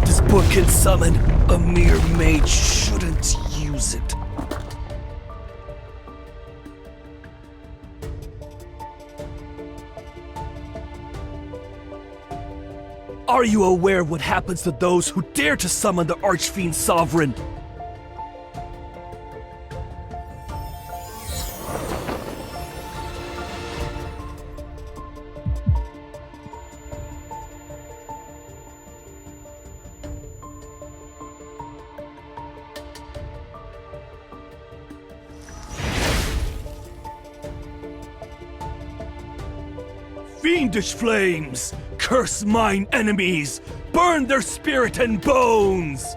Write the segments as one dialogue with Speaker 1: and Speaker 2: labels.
Speaker 1: this book can summon, a mere mage shouldn't use it. Are you aware of what happens to those who dare to summon the Archfiend Sovereign? Fiendish flames! Curse mine enemies! Burn their spirit and bones!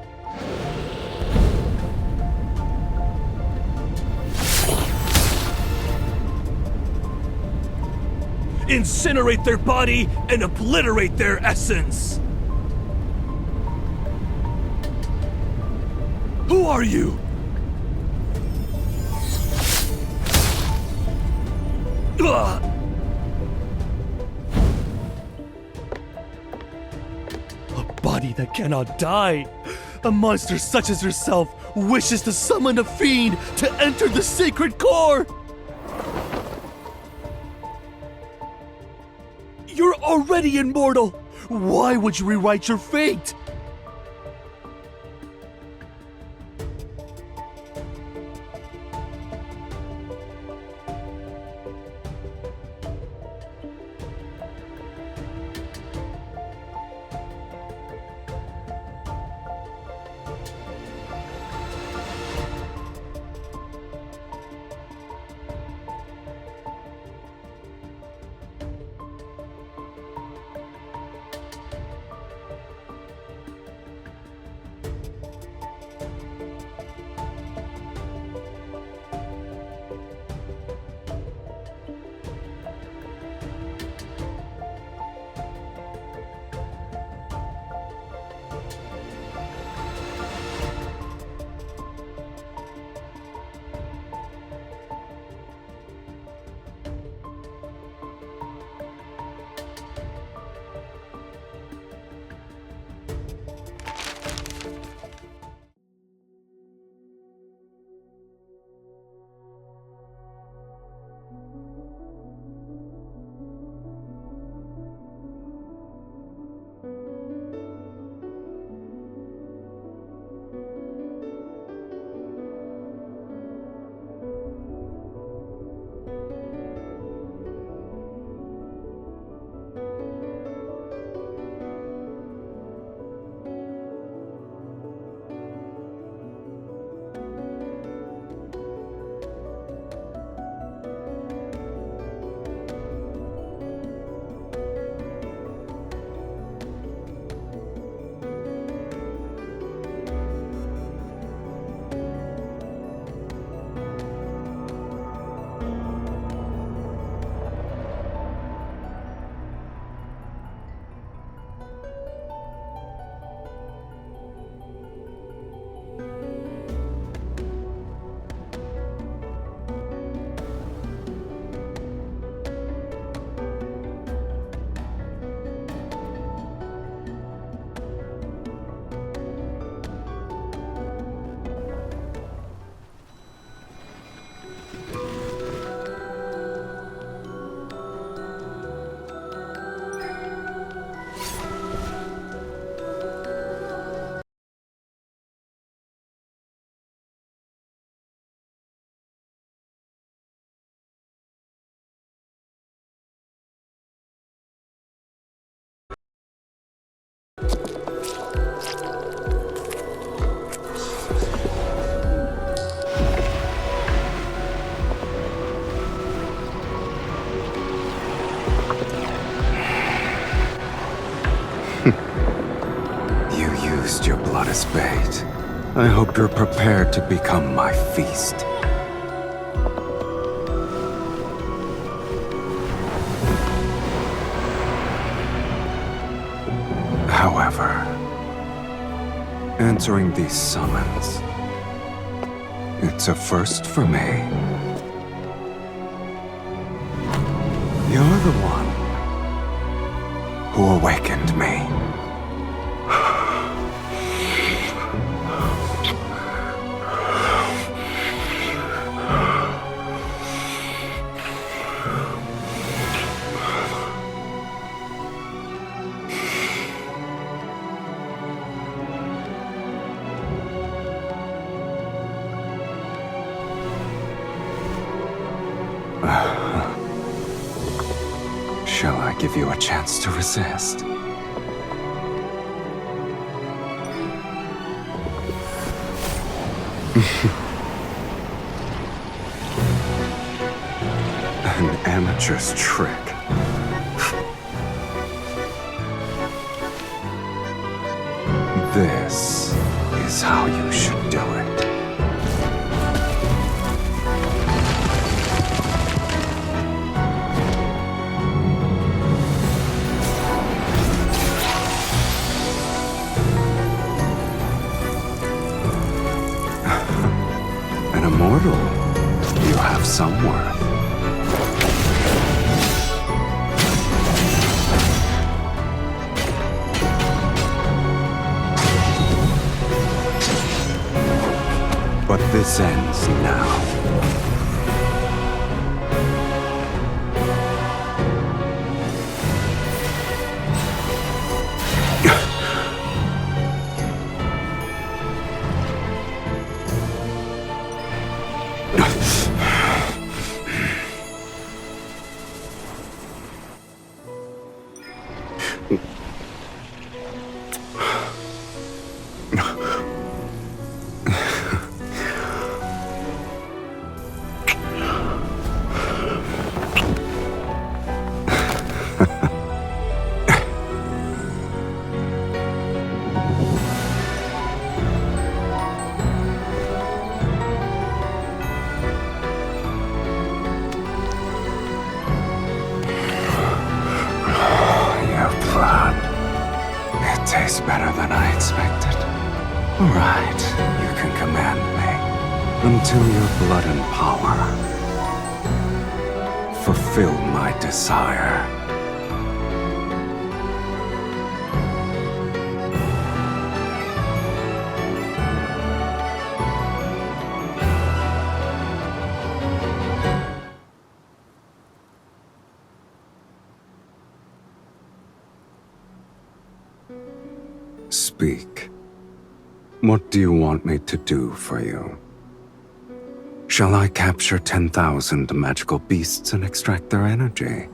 Speaker 1: Incinerate their body and obliterate their essence! Who are you? Ugh! Body that cannot die. A monster such as yourself wishes to summon a fiend to enter the sacred core. You're already immortal. Why would you rewrite your fate?
Speaker 2: Your blood as bait. I hope you're prepared to become my feast. However, answering these summons, it's a first for me. You're the one who awakened me. Shall I give you a chance to resist? An amateur's trick. This is how you should do it. An immortal, you have some worth. But this ends now. Tastes better than I expected. Right, you can command me until your blood and power fulfill my desire. Speak. What do you want me to do for you? Shall I capture 10,000 magical beasts and extract their energy?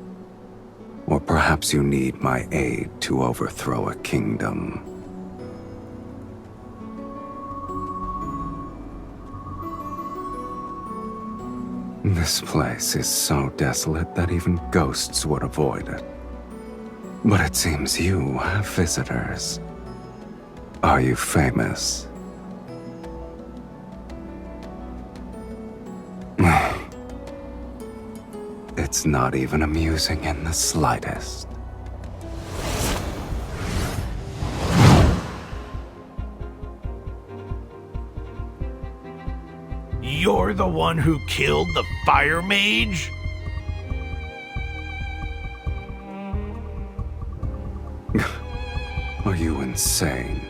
Speaker 2: Or perhaps you need my aid to overthrow a kingdom? This place is so desolate that even ghosts would avoid it. But it seems you have visitors. Are you famous? It's not even amusing in the slightest.
Speaker 3: You're the one who killed the fire mage?
Speaker 2: Are you insane?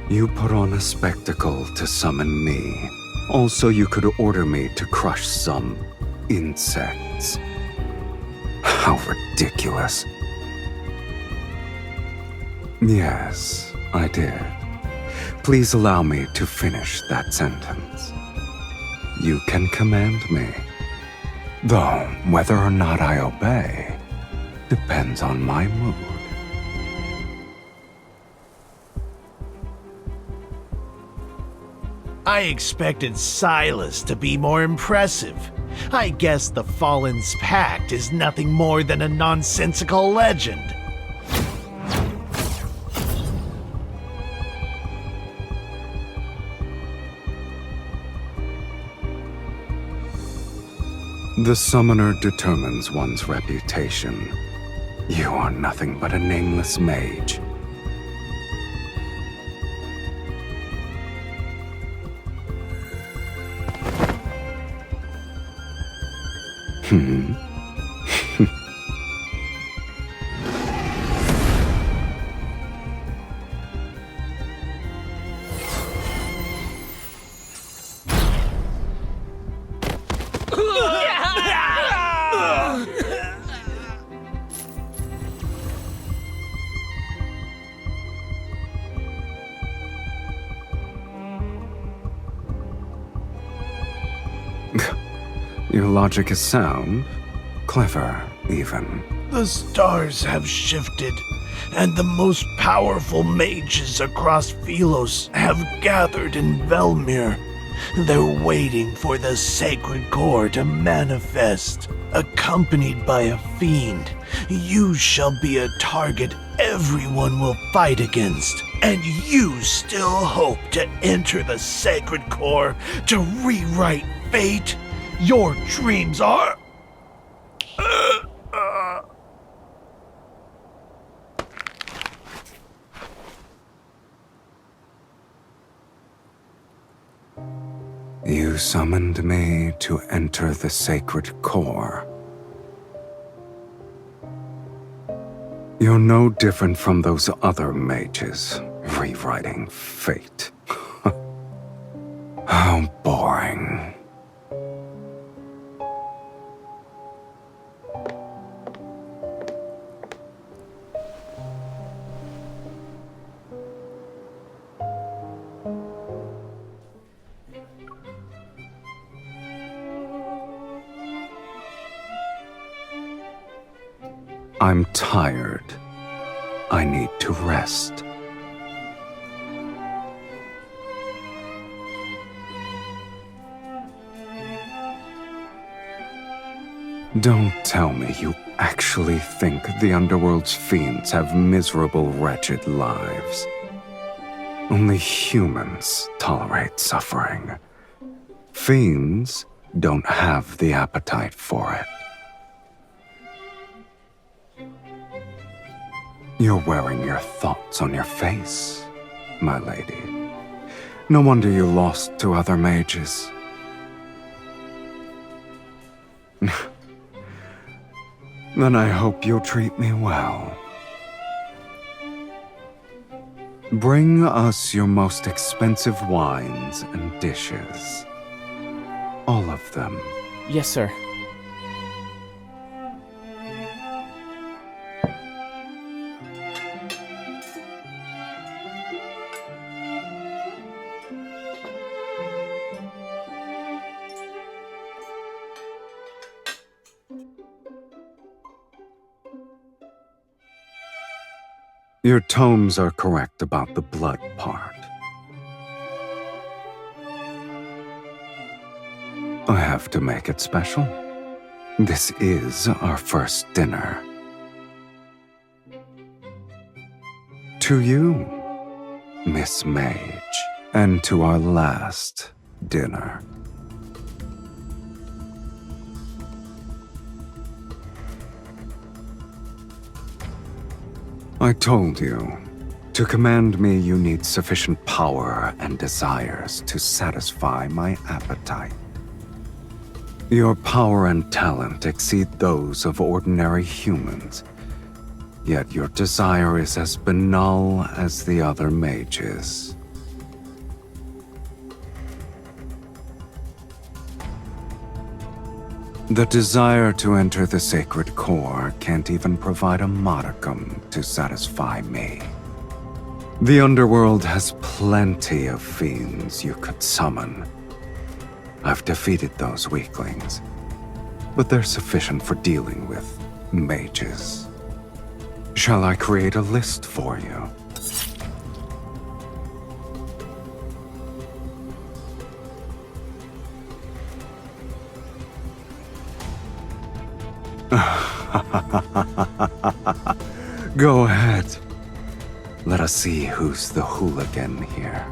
Speaker 2: You put on a spectacle to summon me. Also, you could order me to crush some insects. How ridiculous. Yes, I did. Please allow me to finish that sentence. You can command me. Though, whether or not I obey depends on my mood.
Speaker 3: I expected Sylus to be more impressive. I guess the Fallen's Pact is nothing more than a nonsensical legend.
Speaker 2: The summoner determines one's reputation. You are nothing but a nameless mage. Your logic is sound, clever even.
Speaker 3: The stars have shifted, and the most powerful mages across Sylus have gathered in Velmir. They're waiting for the sacred core to manifest. Accompanied by a fiend, you shall be a target everyone will fight against. And you still hope to enter the sacred core to rewrite fate? Your dreams are...
Speaker 2: You summoned me to enter the sacred core. You're no different from those other mages, rewriting fate. How boring. I'm tired. I need to rest. Don't tell me you actually think the Underworld's fiends have miserable, wretched lives. Only humans tolerate suffering. Fiends don't have the appetite for it. You're wearing your thoughts on your face, my lady. No wonder you lost to other mages. Then I hope you'll treat me well. Bring us your most expensive wines and dishes. All of them.
Speaker 4: Yes, sir.
Speaker 2: Your tomes are correct about the blood part. I have to make it special. This is our first dinner. To you, Miss Mage, and to our last dinner. I told you, to command me you need sufficient power and desires to satisfy my appetite. Your power and talent exceed those of ordinary humans, yet your desire is as banal as the other mages. The desire to enter the sacred core can't even provide a modicum to satisfy me. The Underworld has plenty of fiends you could summon. I've defeated those weaklings, but they're sufficient for dealing with mages. Shall I create a list for you? Go ahead. Let us see who's the hooligan here.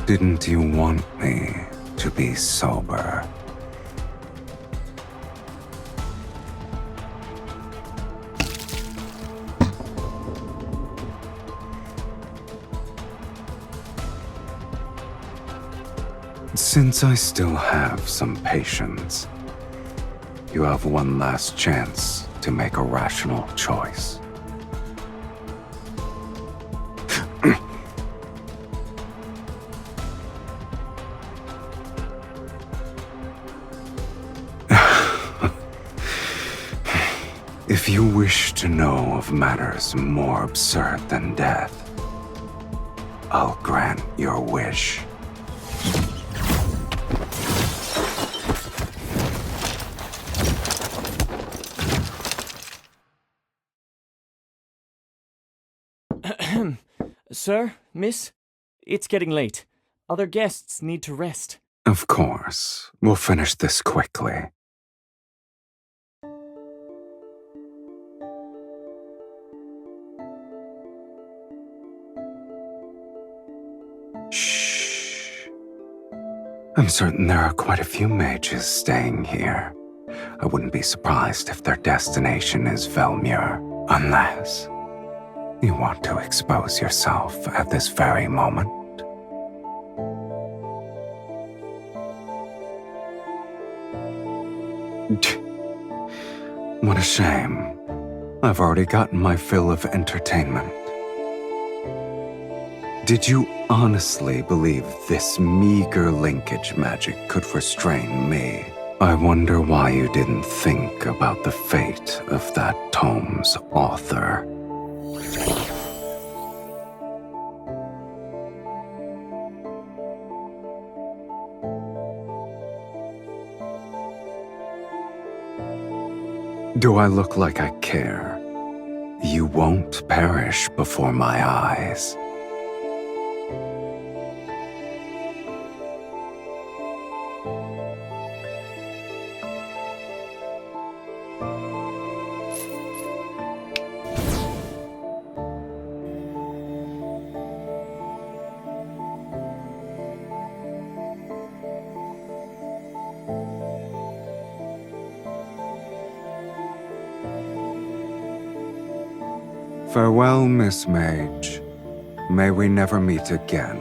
Speaker 2: Didn't you want me to be sober? Since I still have some patience, you have one last chance to make a rational choice. If you wish to know of matters more absurd than death, I'll grant your wish.
Speaker 4: Sir, miss, it's getting late. Other guests need to rest.
Speaker 2: Of course. We'll finish this quickly. Shh. I'm certain there are quite a few mages staying here. I wouldn't be surprised if their destination is Velmure, unless you want to expose yourself at this very moment. What a shame. I've already gotten my fill of entertainment. Did you honestly believe this meager linkage magic could restrain me? I wonder why you didn't think about the fate of that tome's author. Do I look like I care? You won't perish before my eyes. Farewell, Miss Mage. May we never meet again.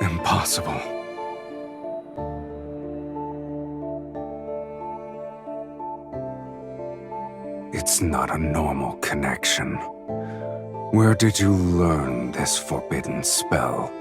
Speaker 2: Impossible. It's not a normal connection. Where did you learn this forbidden spell?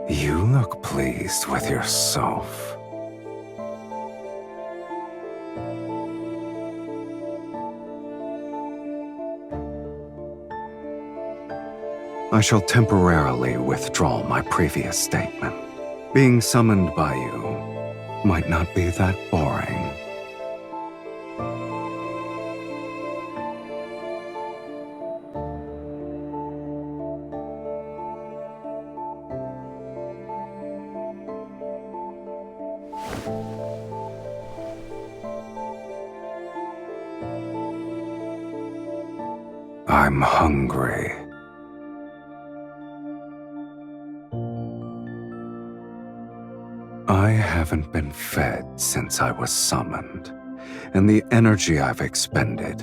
Speaker 2: You look pleased with yourself. I shall temporarily withdraw my previous statement. Being summoned by you might not be that boring. I'm hungry. I haven't been fed since I was summoned, and the energy I've expended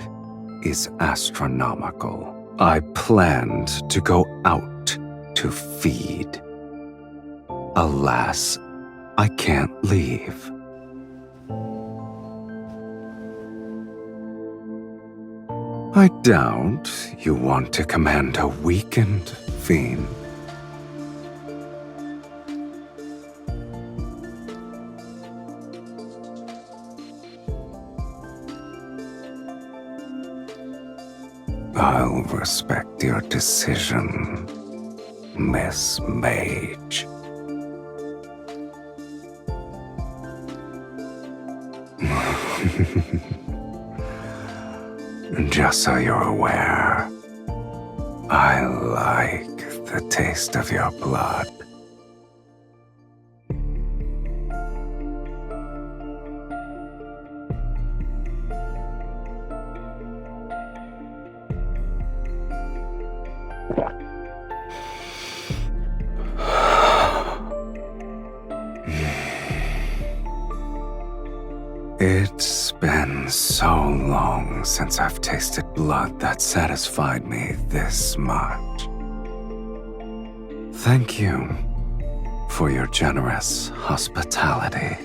Speaker 2: is astronomical. I planned to go out to feed. Alas, I can't leave. I doubt you want to command a weakened fiend. I'll respect your decision, Miss Mage. Just so you're aware, I like the taste of your blood. It's been so long since I've tasted blood that satisfied me this much. Thank you for your generous hospitality.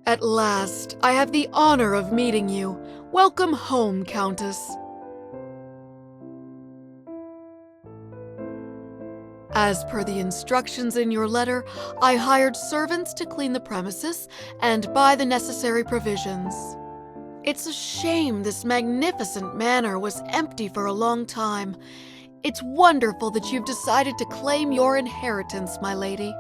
Speaker 5: At last, I have the honor of meeting you. Welcome home, Countess. As per the instructions in your letter, I hired servants to clean the premises and buy the necessary provisions. It's a shame this magnificent manor was empty for a long time. It's wonderful that you've decided to claim your inheritance, my lady.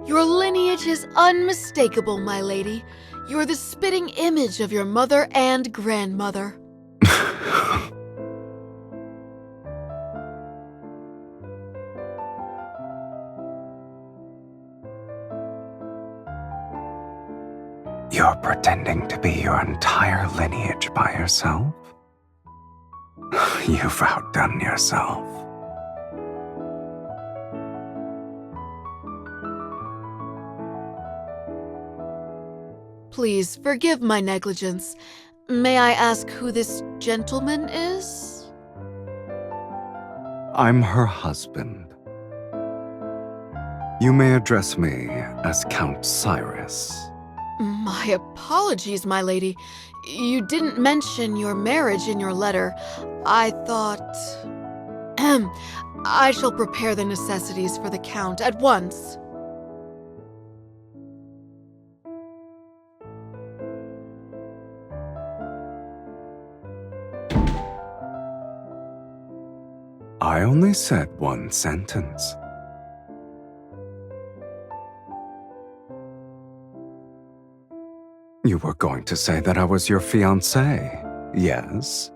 Speaker 5: Your lineage is unmistakable, my lady. You're the spitting image of your mother and grandmother.
Speaker 2: You're pretending to be your entire lineage by yourself? You've outdone yourself.
Speaker 5: Please forgive my negligence. May I ask who this gentleman is?
Speaker 2: I'm her husband. You may address me as Count Cyrus.
Speaker 5: My apologies, my lady. You didn't mention your marriage in your letter. I thought... I shall prepare the necessities for the Count at once.
Speaker 2: I only said one sentence. You were going to say that I was your fiancé, yes?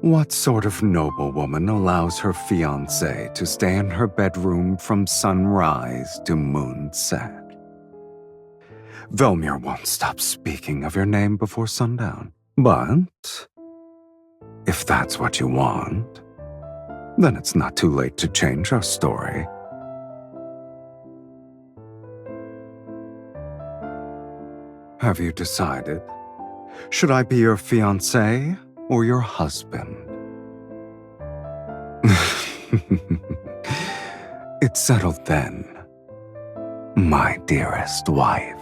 Speaker 2: What sort of noblewoman allows her fiancé to stay in her bedroom from sunrise to moonset? Velmir won't stop speaking of your name before sundown, but if that's what you want, then it's not too late to change our story. Have you decided? Should I be your fiancé or your husband? It's settled then, my dearest wife.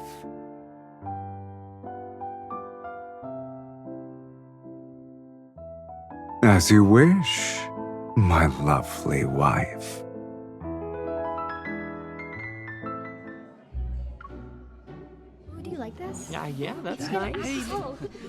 Speaker 2: As you wish, my lovely wife.
Speaker 6: Do you like this?
Speaker 4: Yeah, that's nice.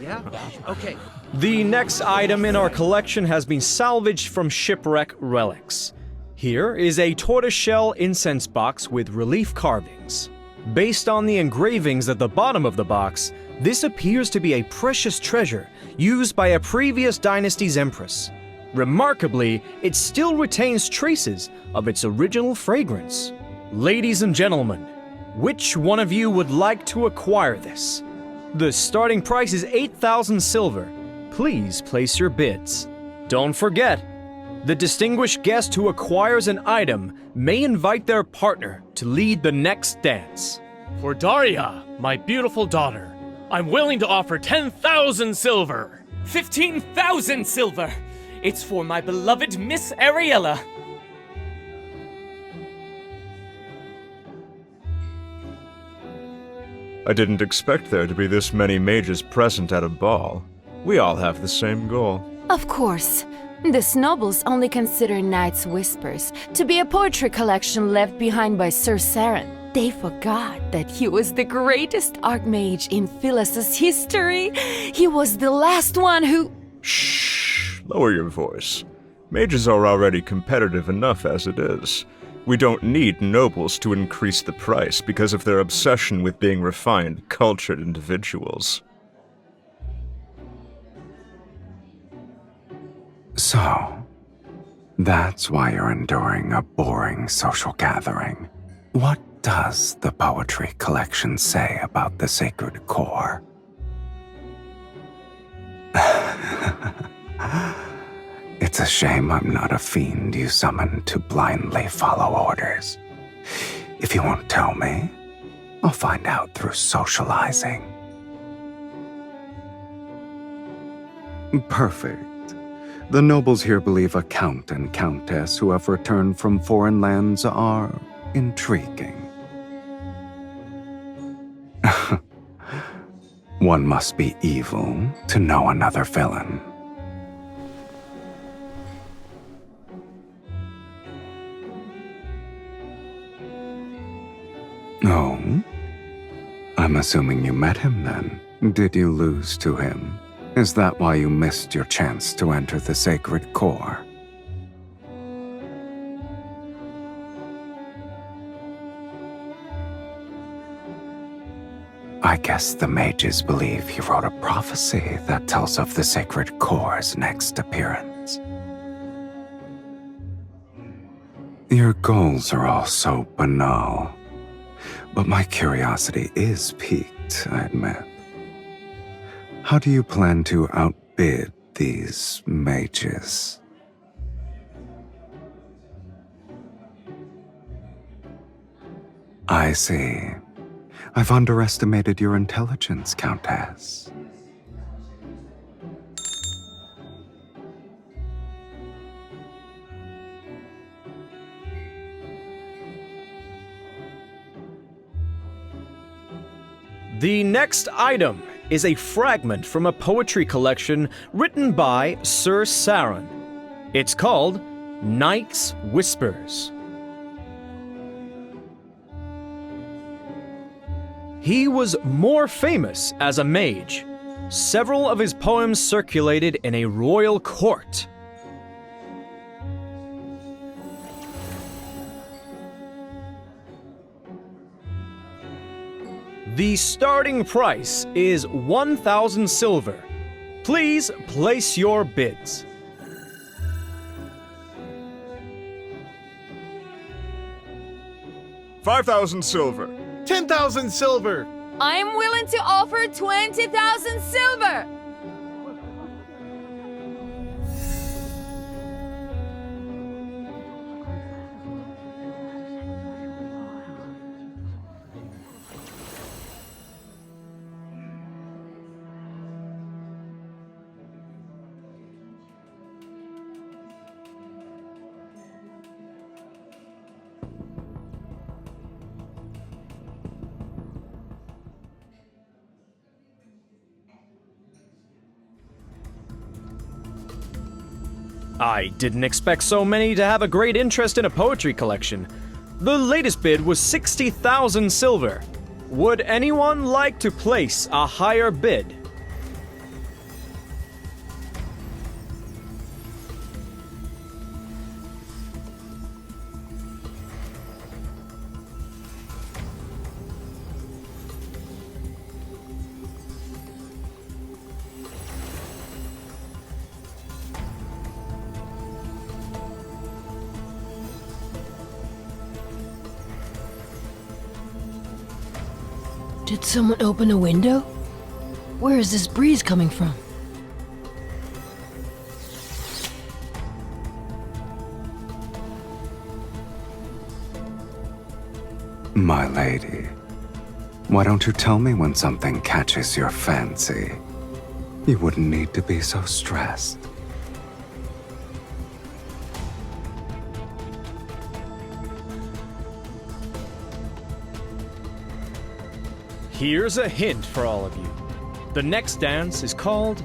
Speaker 1: Yeah? Okay.
Speaker 7: The next item in our collection has been salvaged from shipwreck relics. Here is a tortoiseshell incense box with relief carvings. Based on the engravings at the bottom of the box, this appears to be a precious treasure used by a previous dynasty's empress. Remarkably, it still retains traces of its original fragrance. Ladies and gentlemen, which one of you would like to acquire this? The starting price is 8,000 silver. Please place your bids. Don't forget, the distinguished guest who acquires an item may invite their partner to lead the next dance.
Speaker 1: For Daria, my beautiful daughter, I'm willing to offer 10,000 silver.
Speaker 4: 15,000 silver! It's for my beloved Miss Ariella.
Speaker 8: I didn't expect there to be this many mages present at a ball. We all have the same goal.
Speaker 9: Of course. These nobles only consider Night's Whispers to be a poetry collection left behind by Sir Saren. They forgot that he was the greatest archmage in Sylus' history. He was the last one who...
Speaker 8: Shh! Lower your voice. Mages are already competitive enough as it is. We don't need nobles to increase the price because of their obsession with being refined, cultured individuals.
Speaker 2: So, that's why you're enduring a boring social gathering. What does the poetry collection say about the sacred core? It's a shame I'm not a fiend you summon to blindly follow orders. If you won't tell me, I'll find out through socializing. Perfect. The nobles here believe a count and countess who have returned from foreign lands are intriguing. One must be evil to know another villain. Oh? I'm assuming you met him then. Did you lose to him? Is that why you missed your chance to enter the sacred core? I guess the mages believe he wrote a prophecy that tells of the sacred core's next appearance. Your goals are all so banal, but my curiosity is piqued, I admit. How do you plan to outbid these mages? I see. I've underestimated your intelligence, Countess.
Speaker 7: The next item is a fragment from a poetry collection written by Sir Saren. It's called Night's Whispers. He was more famous as a mage. Several of his poems circulated in a royal court. The starting price is 1,000 silver. Please place your bids.
Speaker 8: $5,000 silver.
Speaker 3: 10,000 silver!
Speaker 9: I'm willing to offer 20,000 silver!
Speaker 7: I didn't expect so many to have a great interest in a poetry collection. The latest bid was 60,000 silver. Would anyone like to place a higher bid?
Speaker 10: Did someone open a window? Where is this breeze coming from?
Speaker 2: My lady, why don't you tell me when something catches your fancy? You wouldn't need to be so stressed.
Speaker 7: Here's a hint for all of you. The next dance is called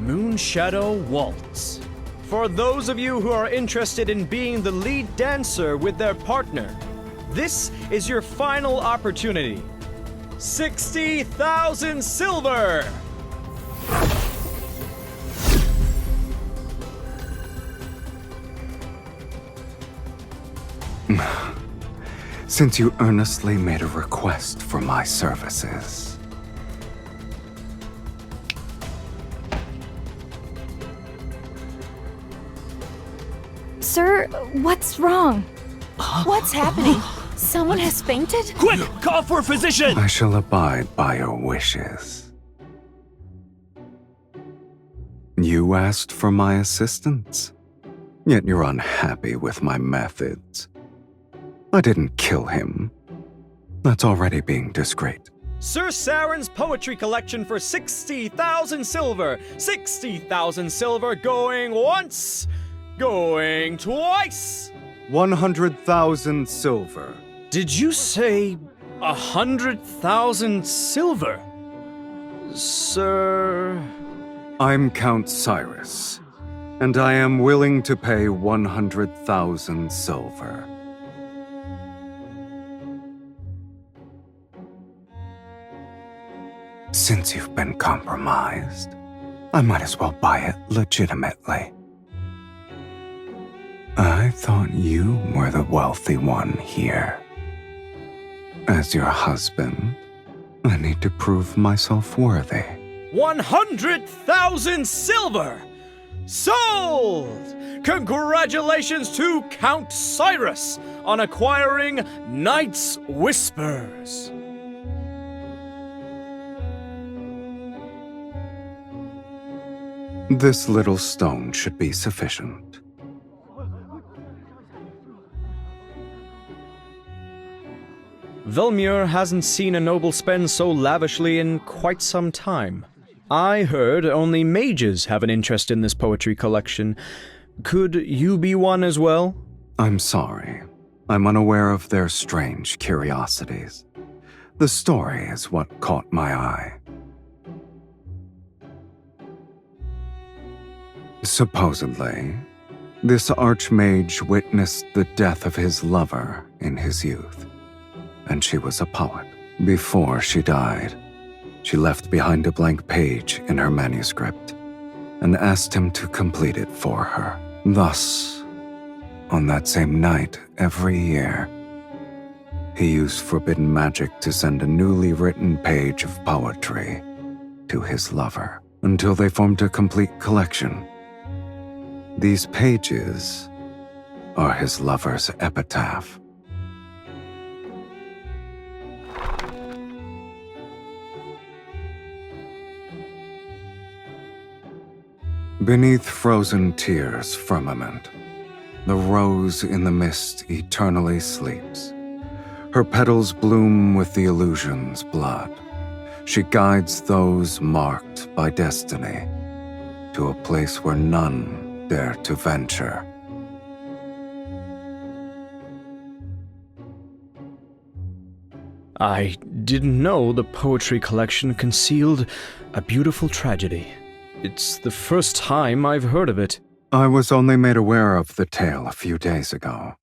Speaker 7: Moonshadow Waltz. For those of you who are interested in being the lead dancer with their partner, this is your final opportunity. 60,000 silver!
Speaker 2: Since you earnestly made a request for my services.
Speaker 6: Sir, what's wrong?
Speaker 9: What's happening? Someone has fainted?
Speaker 1: Quick! Call for a physician!
Speaker 2: I shall abide by your wishes. You asked for my assistance, yet you're unhappy with my methods. I didn't kill him. That's already being discreet.
Speaker 7: Sir Saren's poetry collection for 60,000 silver. 60,000 silver going once, going twice.
Speaker 2: 100,000 silver.
Speaker 7: Did you say 100,000 silver? Sir...
Speaker 2: I'm Count Sylus, and I am willing to pay 100,000 silver. Since you've been compromised, I might as well buy it legitimately. I thought you were the wealthy one here. As your husband, I need to prove myself worthy.
Speaker 7: 100,000 silver! Sold! Congratulations to Count Sylus on acquiring Night's Whispers.
Speaker 2: This little stone should be sufficient.
Speaker 7: Velmur hasn't seen a noble spend so lavishly in quite some time. I heard only mages have an interest in this poetry collection. Could you be one as well?
Speaker 2: I'm sorry. I'm unaware of their strange curiosities. The story is what caught my eye. Supposedly, this archmage witnessed the death of his lover in his youth, and she was a poet. Before she died, she left behind a blank page in her manuscript and asked him to complete it for her. Thus, on that same night every year, he used forbidden magic to send a newly written page of poetry to his lover until they formed a complete collection. These pages are his lover's epitaph. Beneath frozen tears' firmament, the rose in the mist eternally sleeps. Her petals bloom with the illusion's blood. She guides those marked by destiny to a place where none dare to venture.
Speaker 7: I didn't know the poetry collection concealed a beautiful tragedy. It's the first time I've heard of it.
Speaker 2: I was only made aware of the tale a few days ago,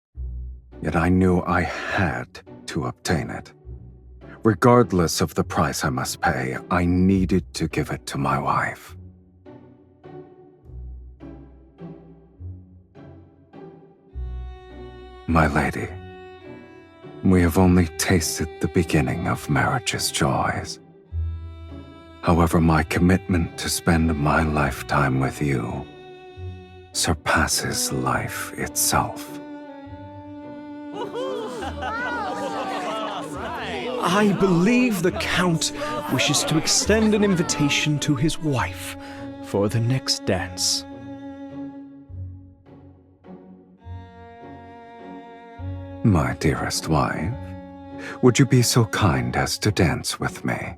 Speaker 2: yet I knew I had to obtain it. Regardless of the price I must pay, I needed to give it to my wife. My lady, we have only tasted the beginning of marriage's joys. However, my commitment to spend my lifetime with you surpasses life itself.
Speaker 7: I believe the Count wishes to extend an invitation to his wife for the next dance.
Speaker 2: My dearest wife, would you be so kind as to dance with me?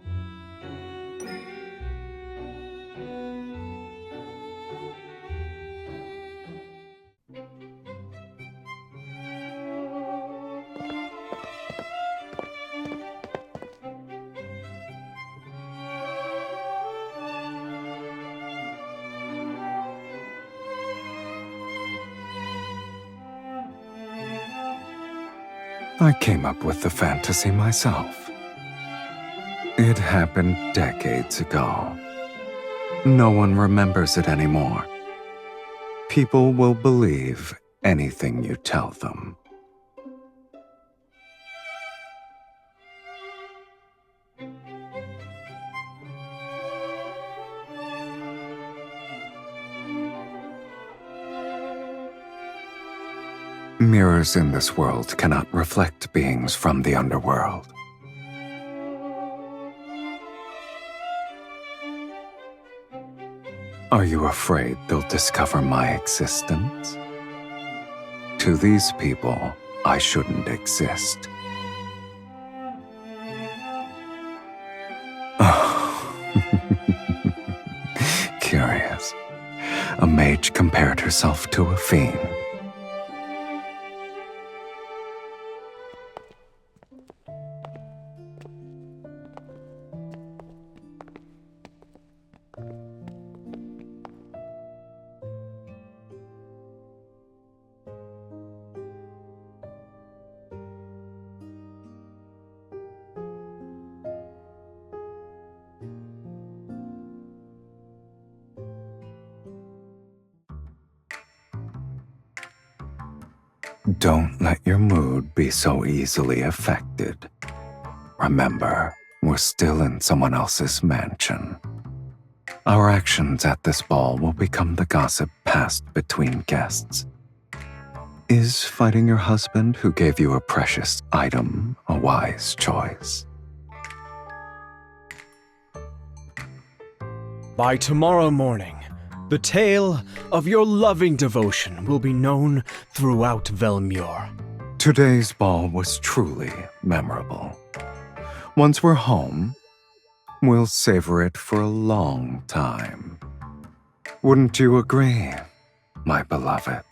Speaker 2: I came up with the fantasy myself. It happened decades ago. No one remembers it anymore. People will believe anything you tell them. Mirrors in this world cannot reflect beings from the underworld. Are you afraid they'll discover my existence? To these people, I shouldn't exist. Curious. A mage compared herself to a fiend. Don't let your mood be so easily affected. Remember, we're still in someone else's mansion. Our actions at this ball will become the gossip passed between guests. Is fighting your husband who gave you a precious item a wise choice?
Speaker 7: By tomorrow morning, the tale of your loving devotion will be known throughout Velmure.
Speaker 2: Today's ball was truly memorable. Once we're home, we'll savor it for a long time. Wouldn't you agree, my beloved?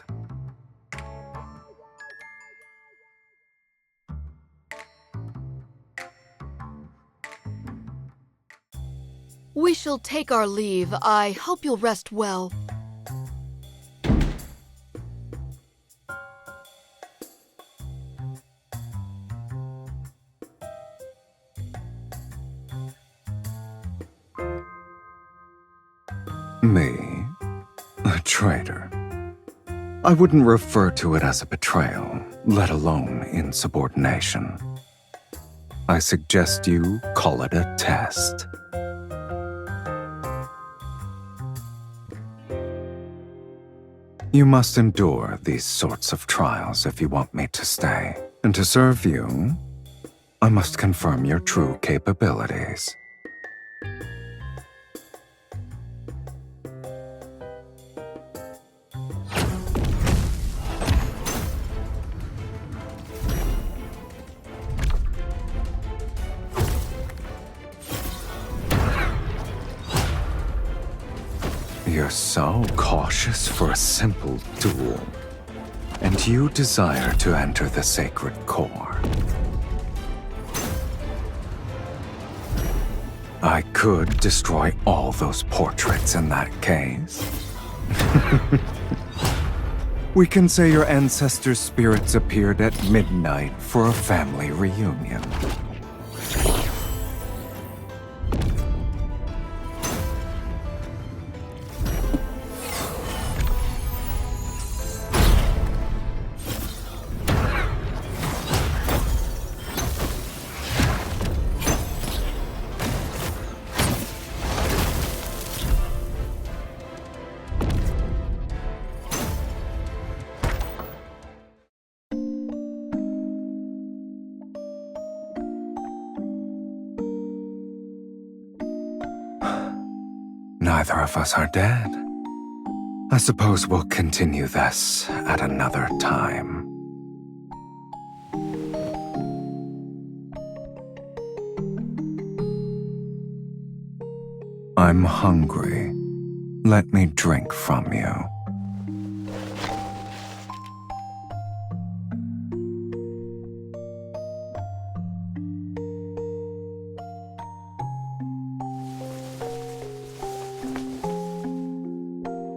Speaker 5: We shall take our leave. I hope you'll rest well.
Speaker 2: Me? A traitor? I wouldn't refer to it as a betrayal, let alone insubordination. I suggest you call it a test. You must endure these sorts of trials if you want me to stay. And to serve you, I must confirm your true capabilities. You're so cautious for a simple duel, and you desire to enter the sacred core. I could destroy all those portraits in that case. We can say your ancestors' spirits appeared at midnight for a family reunion. neither of us are dead. I suppose we'll continue this at another time. I'm hungry. Let me drink from you.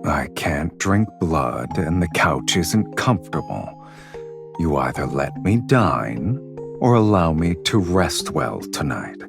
Speaker 2: I can't drink blood and the couch isn't comfortable. You either let me dine or allow me to rest well tonight.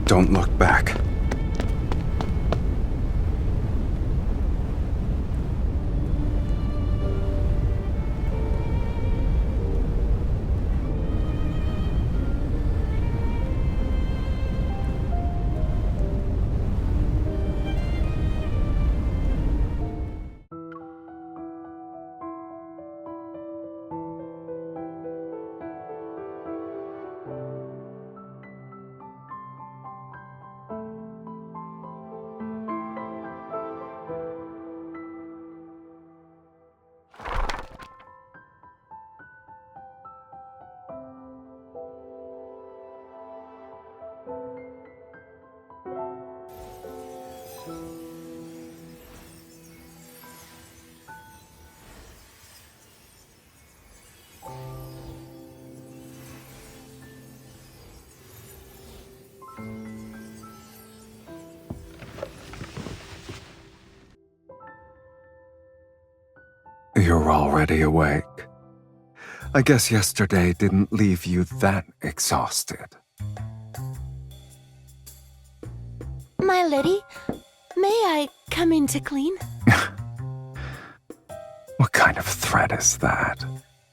Speaker 2: Don't look back. You're already awake. I guess yesterday didn't leave you that exhausted.
Speaker 9: My lady, may I come in to clean?
Speaker 2: What kind of threat is that?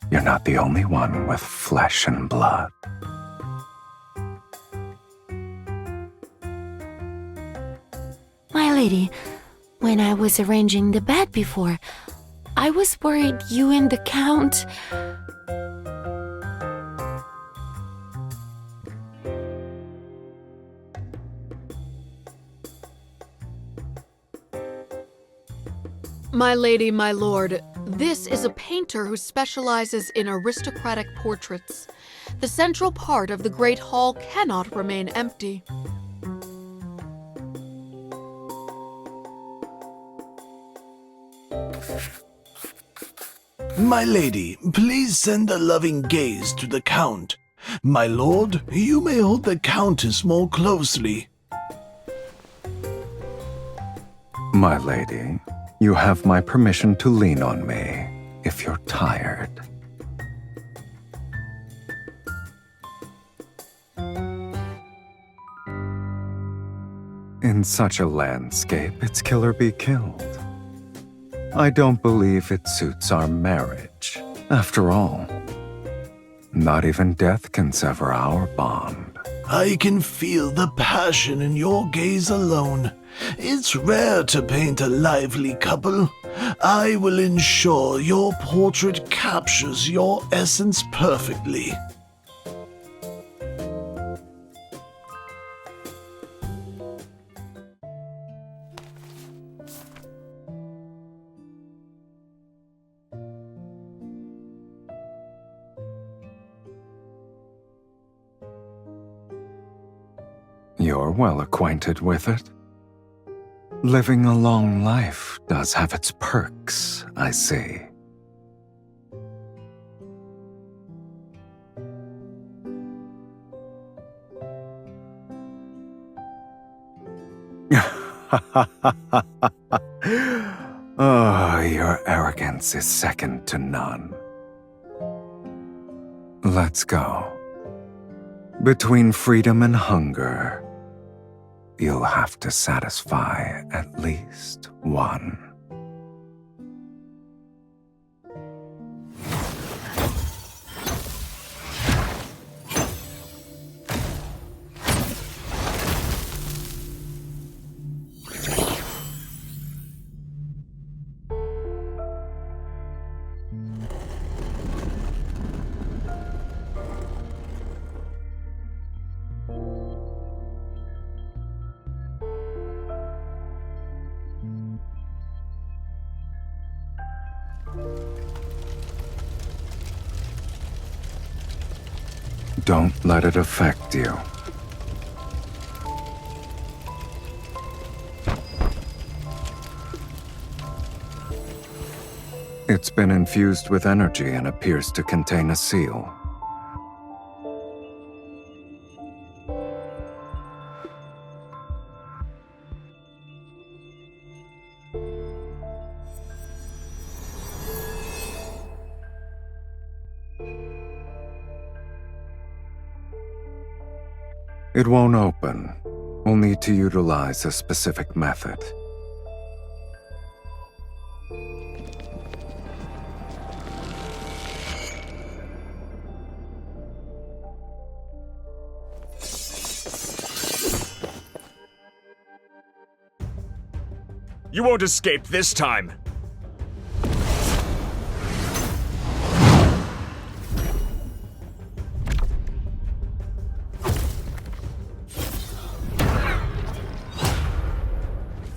Speaker 2: You're not the only one with flesh and blood.
Speaker 9: My lady, when I was arranging the bed before, I was worried you and the Count...
Speaker 5: My lady, my lord, this is a painter who specializes in aristocratic portraits. The central part of the Great Hall cannot remain empty.
Speaker 3: My lady, please send a loving gaze to the Count. My lord, you may hold the Countess more closely.
Speaker 2: My lady, you have my permission to lean on me if you're tired. In such a landscape, it's kill or be killed. I don't believe it suits our marriage. After all, not even death can sever our bond.
Speaker 3: I can feel the passion in your gaze alone. It's rare to paint a lively couple. I will ensure your portrait captures your essence perfectly.
Speaker 2: You're well acquainted with it. Living a long life does have its perks, I see. Oh, your arrogance is second to none. Let's go. Between freedom and hunger, you'll have to satisfy at least one. Don't let it affect you. It's been infused with energy and appears to contain a seal. It won't open. We'll need to utilize a specific method.
Speaker 8: You won't escape this time!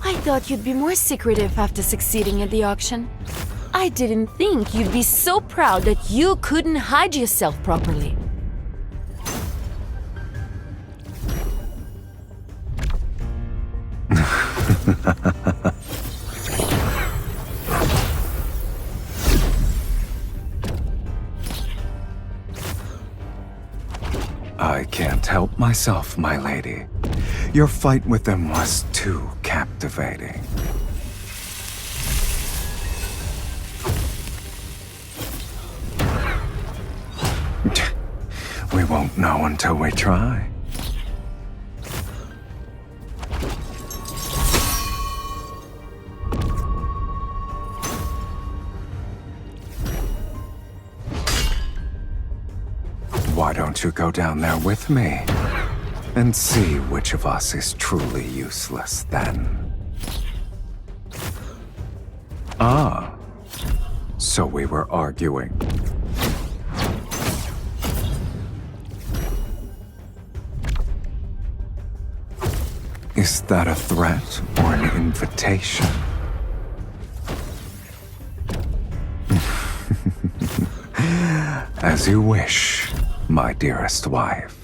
Speaker 9: I thought you'd be more secretive after succeeding at the auction. I didn't think you'd be so proud that you couldn't hide yourself properly.
Speaker 2: I can't help myself, my lady. Your fight with them was too captivating. We won't know until we try. Why don't you go down there with me? And see which of us is truly useless then. Ah, so we were arguing. Is that a threat or an invitation? As you wish, my dearest wife.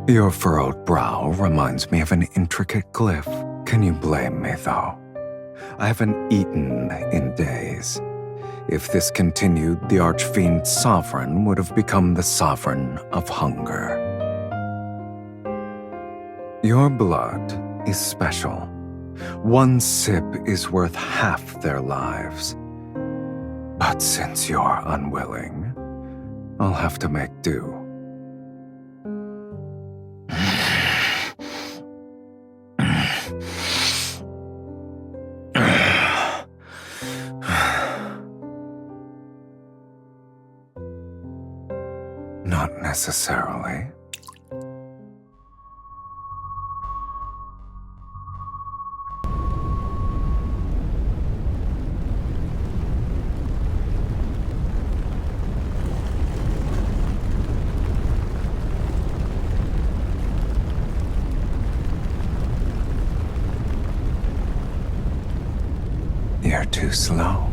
Speaker 2: Your furrowed brow reminds me of an intricate glyph. Can you blame me, though? I haven't eaten in days. If this continued, the Archfiend's sovereign would have become the sovereign of hunger. Your blood is special. One sip is worth half their lives. But since you're unwilling, I'll have to make do. Not necessarily. too slow.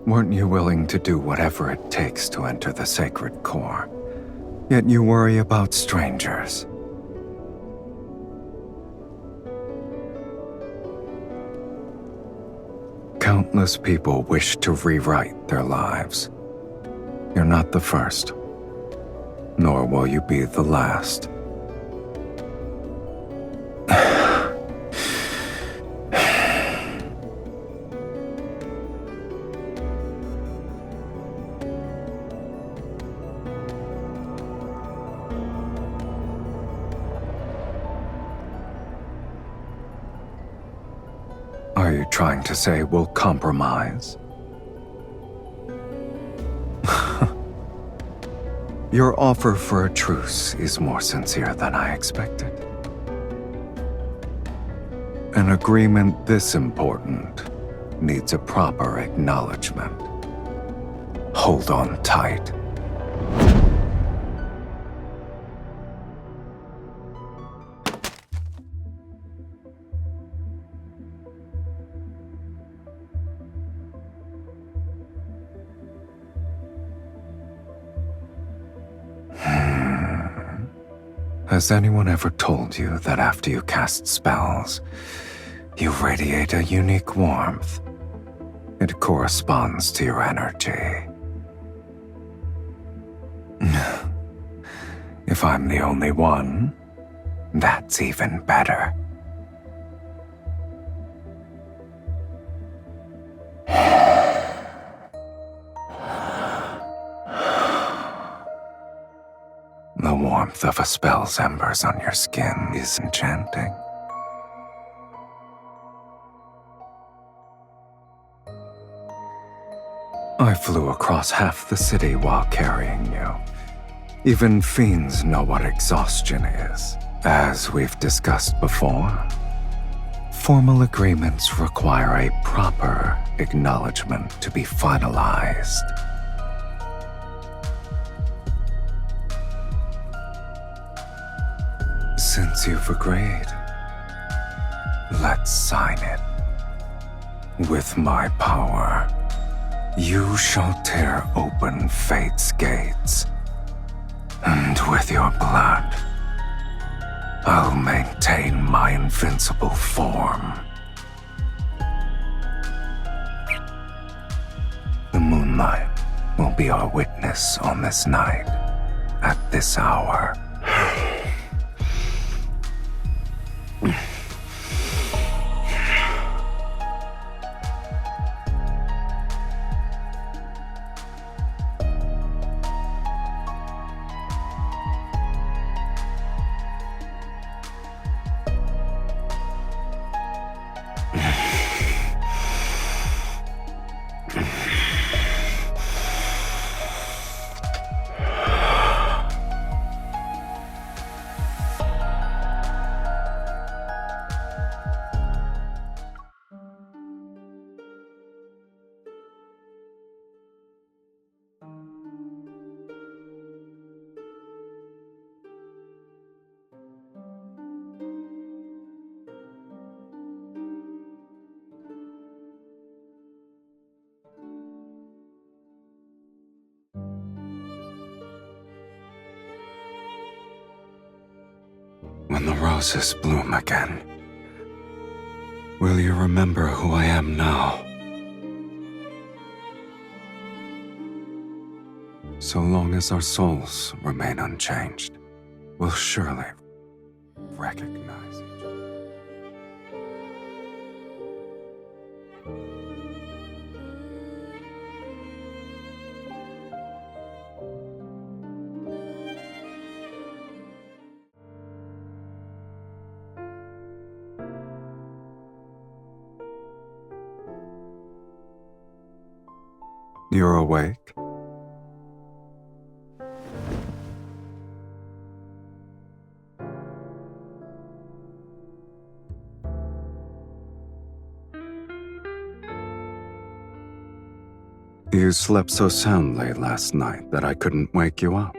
Speaker 2: Weren't you willing to do whatever it takes to enter the sacred core? Yet you worry about strangers. Countless people wish to rewrite their lives. You're not the first, nor will you be the last. Are you trying to say we'll compromise? Your offer for a truce is more sincere than I expected. An agreement this important needs a proper acknowledgement. Hold on tight. Has anyone ever told you that after you cast spells, you radiate a unique warmth? It corresponds to your energy. If I'm the only one, that's even better. The warmth of a spell's embers on your skin is enchanting. I flew across half the city while carrying you. Even fiends know what exhaustion is. As we've discussed before, formal agreements require a proper acknowledgement to be finalized. Since you've agreed, let's sign it. With my power, you shall tear open fate's gates, and with your blood, I'll maintain my invincible form. The moonlight will be our witness on this night, at this hour. When the roses bloom again, will you remember who I am now? So long as our souls remain unchanged, we'll surely recognize each other. You're awake? You slept so soundly last night that I couldn't wake you up.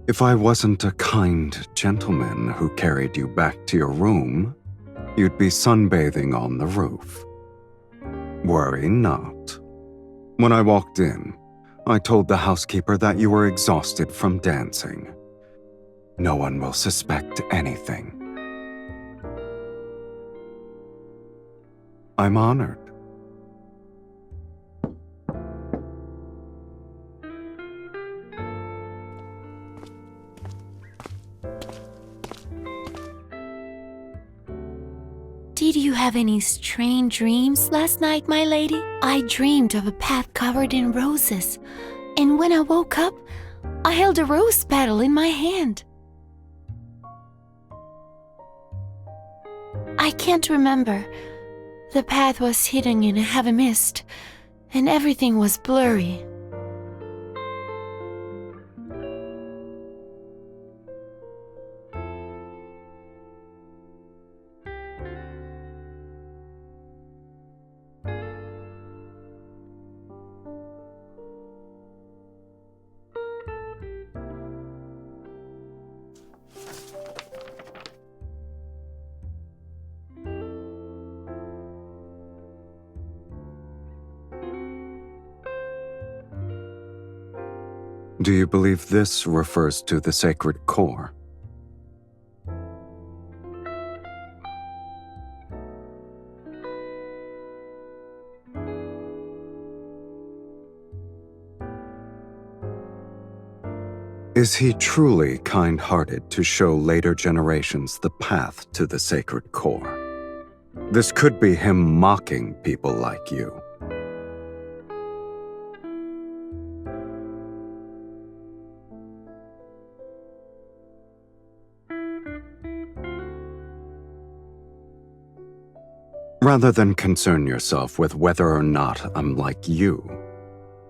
Speaker 2: If I wasn't a kind gentleman who carried you back to your room, you'd be sunbathing on the roof. Worry not. When I walked in, I told the housekeeper that you were exhausted from dancing. No one will suspect anything. I'm honored.
Speaker 9: Did you have any strange dreams last night, my lady? I dreamed of a path covered in roses, and when I woke up, I held a rose petal in my hand. I can't remember. The path was hidden in a heavy mist, and everything was blurry.
Speaker 2: Do you believe this refers to the sacred core? Is he truly kind-hearted to show later generations the path to the sacred core? This could be him mocking people like you. Rather than concern yourself with whether or not I'm like you,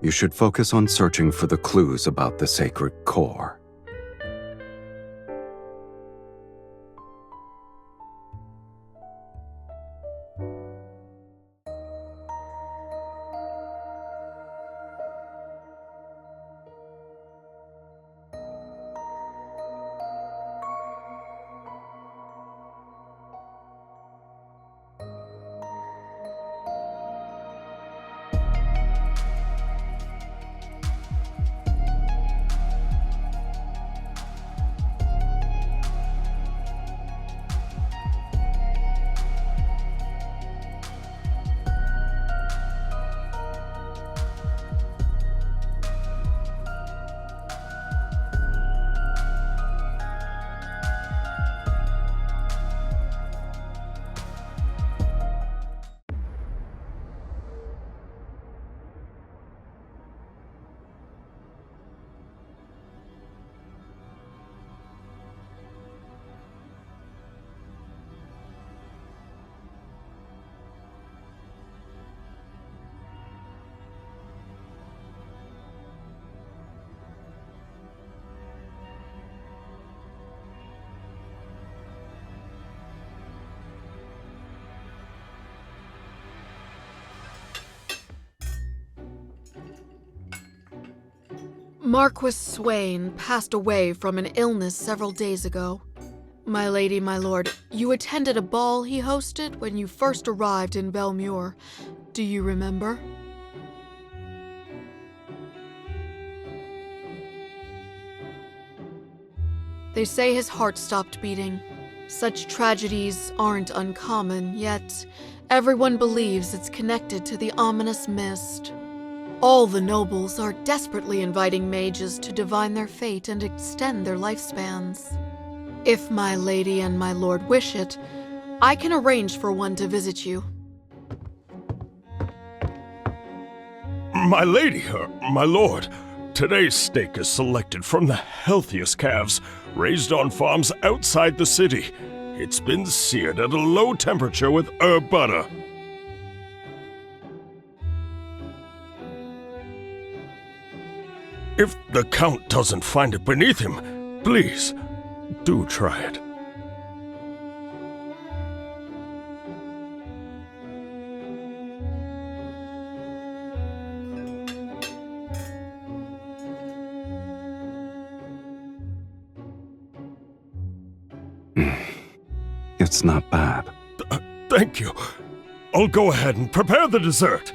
Speaker 2: you should focus on searching for the clues about the sacred core.
Speaker 5: Marquis Swain passed away from an illness several days ago. My lady, my lord, you attended a ball he hosted when you first arrived in Belmure. Do you remember? They say his heart stopped beating. Such tragedies aren't uncommon, yet everyone believes it's connected to the ominous mist. All the nobles are desperately inviting mages to divine their fate and extend their lifespans. If my lady and my lord wish it, I can arrange for one to visit you.
Speaker 3: My lady, my lord, today's steak is selected from the healthiest calves raised on farms outside the city. It's been seared at a low temperature with herb butter. If the Count doesn't find it beneath him, please, do try it.
Speaker 2: It's not bad.
Speaker 11: Thank you. I'll go ahead and prepare the dessert.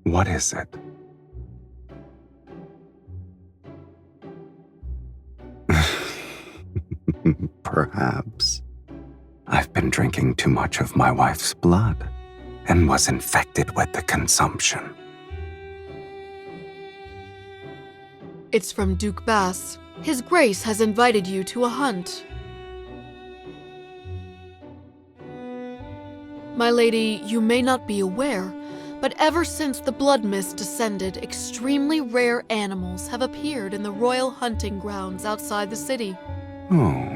Speaker 2: What is it? Perhaps. I've been drinking too much of my wife's blood and was infected with the consumption.
Speaker 5: It's from Duke Bass. His Grace has invited you to a hunt. My lady, you may not be aware, but ever since the blood mist descended, extremely rare animals have appeared in the royal hunting grounds outside the city.
Speaker 2: Oh.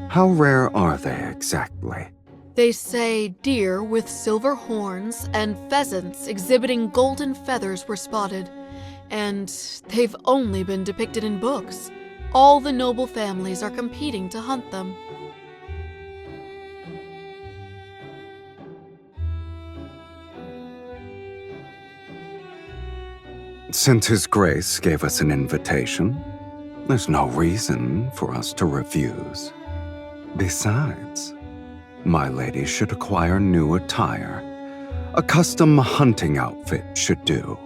Speaker 2: How rare are they exactly?
Speaker 5: They say deer with silver horns and pheasants exhibiting golden feathers were spotted, and they've only been depicted in books. All the noble families are competing to hunt them.
Speaker 2: Since His Grace gave us an invitation, there's no reason for us to refuse. Besides, my lady should acquire new attire. A custom hunting outfit should do.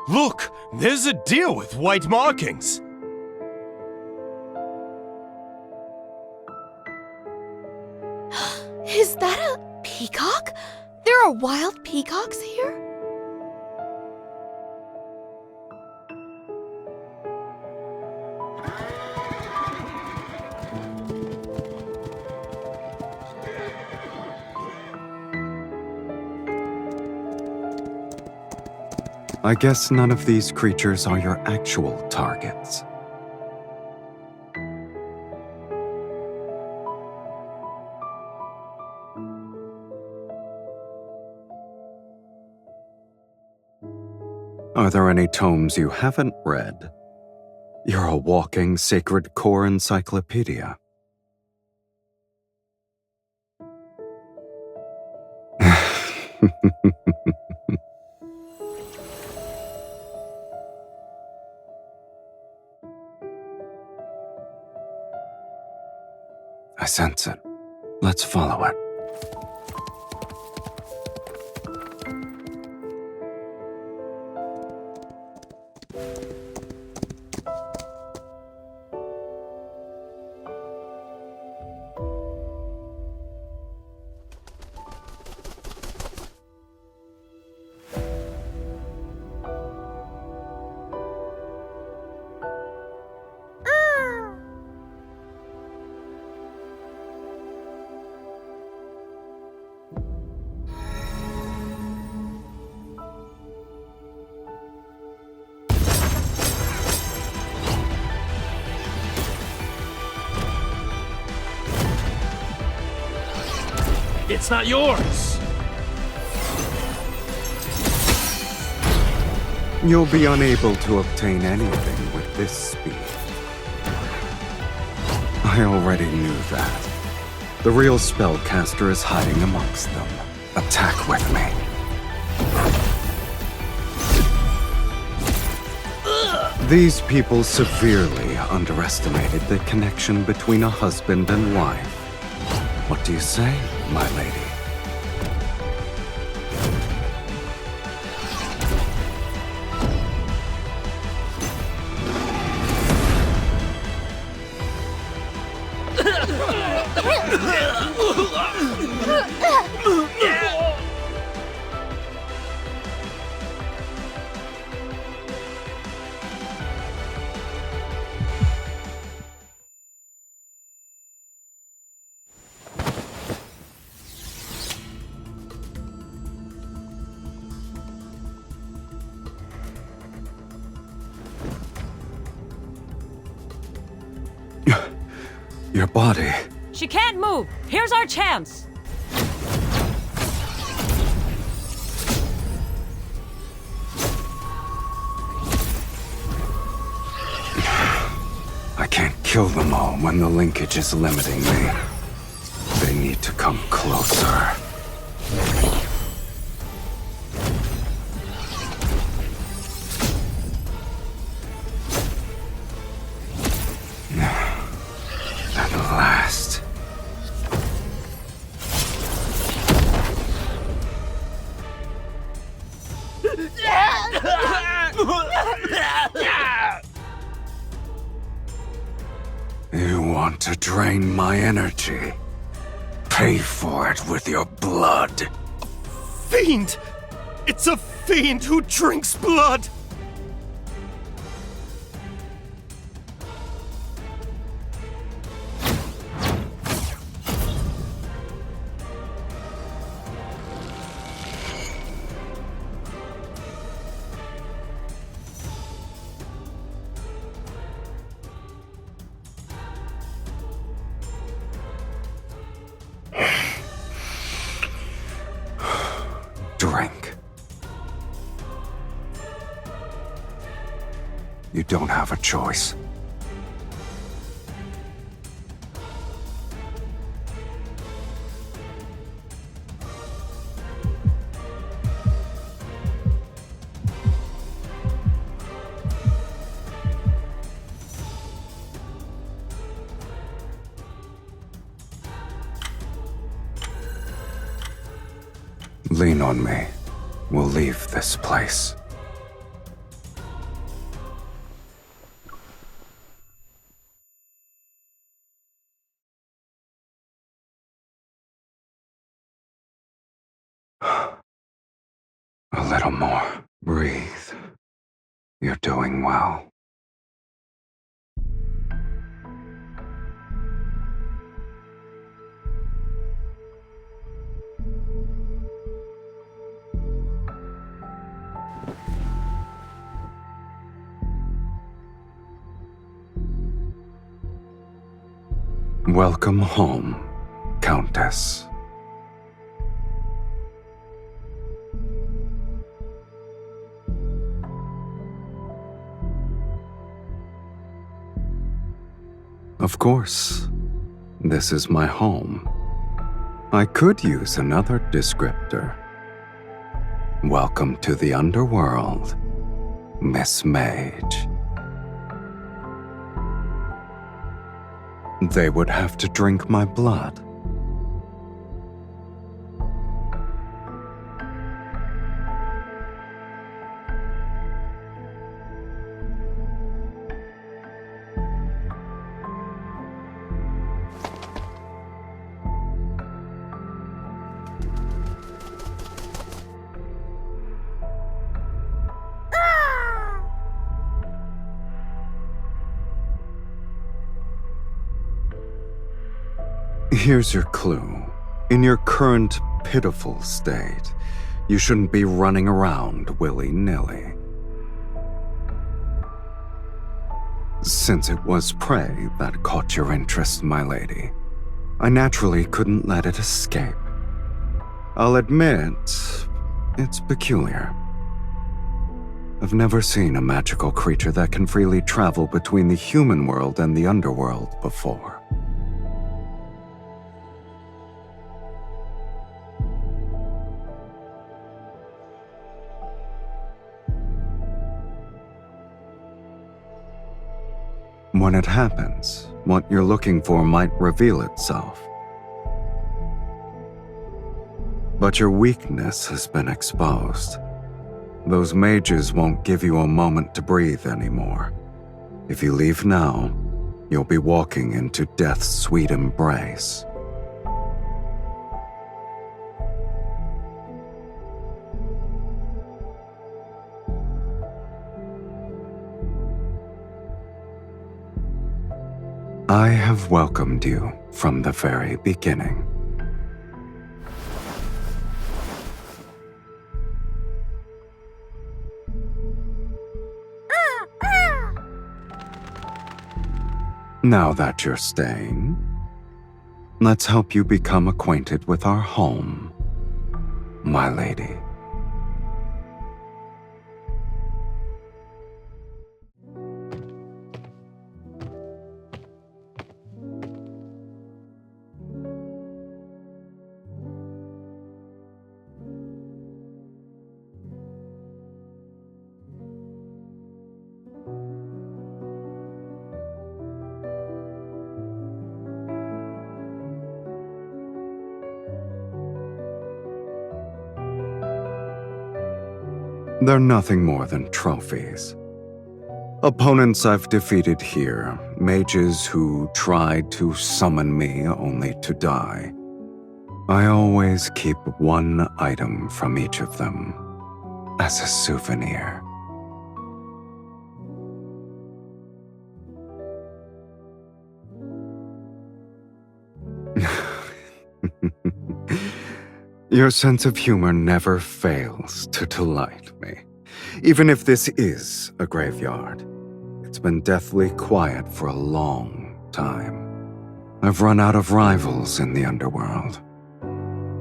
Speaker 11: Look, there's a deer with white markings.
Speaker 5: Is that a peacock? There are wild peacocks here?
Speaker 2: I guess none of these creatures are your actual targets. Are there any tomes you haven't read? You're a walking sacred core encyclopedia. I sense it. Let's follow it.
Speaker 1: It's not yours!
Speaker 2: You'll be unable to obtain anything with this speed. I already knew that. The real spellcaster is hiding amongst them. Attack with me. These people severely underestimated the connection between a husband and wife. What do you say, my lady?
Speaker 7: Your body.
Speaker 9: She can't move. Here's our chance.
Speaker 2: can't kill them all when the linkage is limiting me. They need to come closer. At last. You want to drain my energy? Pay for it with your blood.
Speaker 1: Fiend! It's a fiend who drinks blood!
Speaker 2: Drink. You don't have a choice. Lean on me. We'll leave this place. A little more. Breathe. You're doing well. Welcome home, Countess. Of course, this is my home. I could use another descriptor. Welcome to the underworld, Miss Mage. They would have to drink my blood. Here's your clue. In your current pitiful state, you shouldn't be running around willy-nilly. Since it was prey that caught your interest, my lady, I naturally couldn't let it escape. I'll admit, it's peculiar. I've never seen a magical creature that can freely travel between the human world and the underworld before. When it happens, what you're looking for might reveal itself. But your weakness has been exposed. Those mages won't give you a moment to breathe anymore. If you leave now, you'll be walking into death's sweet embrace. I have welcomed you from the very beginning. Now that you're staying, let's help you become acquainted with our home, my lady. They're nothing more than trophies. Opponents I've defeated here, mages who tried to summon me only to die. I always keep one item from each of them as a souvenir. Your sense of humor never fails to delight me. Even if this is a graveyard, it's been deathly quiet for a long time. I've run out of rivals in the underworld.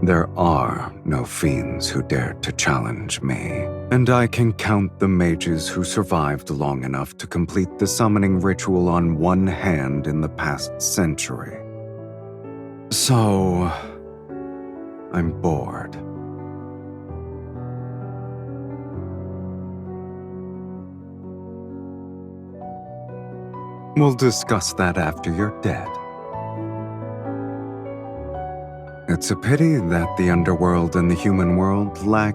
Speaker 2: There are no fiends who dare to challenge me, and I can count the mages who survived long enough to complete the summoning ritual on one hand in the past century. So, I'm bored. We'll discuss that after you're dead. It's a pity that the underworld and the human world lack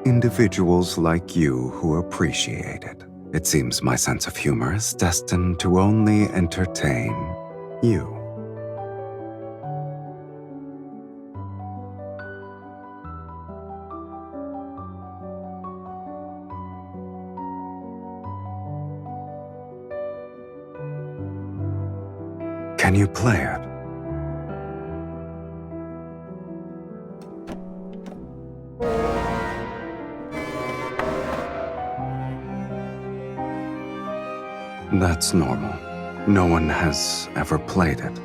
Speaker 2: individuals like you who appreciate it. It seems my sense of humor is destined to only entertain you. Can you play it? That's normal. No one has ever played it.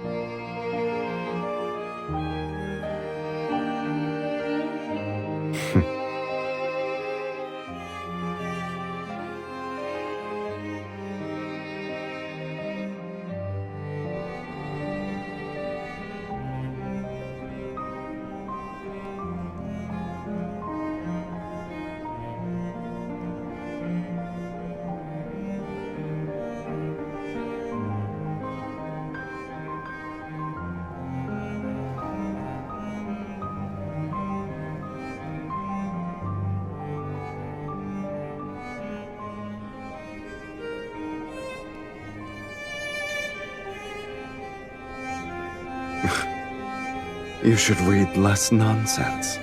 Speaker 2: You should read less nonsense.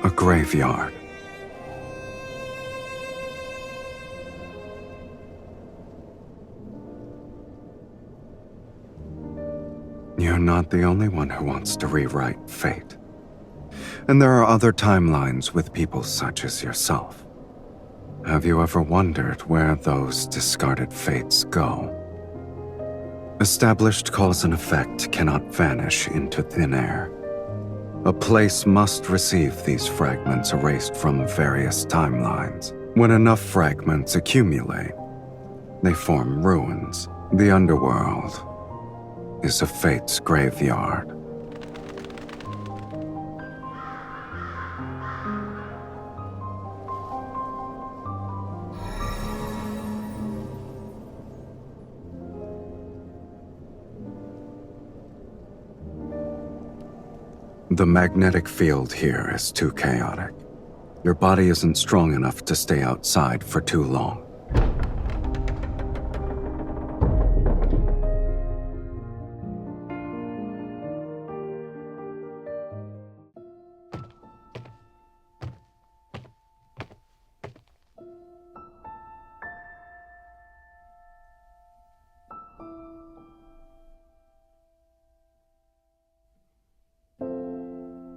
Speaker 2: A graveyard. You're not the only one who wants to rewrite fate. And there are other timelines with people such as yourself. Have you ever wondered where those discarded fates go? Established cause and effect cannot vanish into thin air. A place must receive these fragments erased from various timelines. When enough fragments accumulate, they form ruins. The underworld is a fate's graveyard. The magnetic field here is too chaotic. Your body isn't strong enough to stay outside for too long.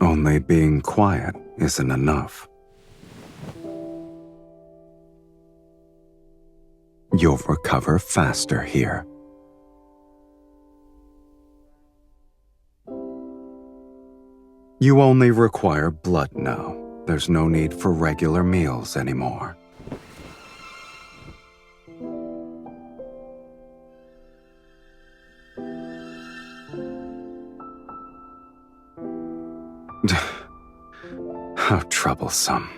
Speaker 2: Only being quiet isn't enough. You'll recover faster here. You only require blood now. There's no need for regular meals anymore. How troublesome.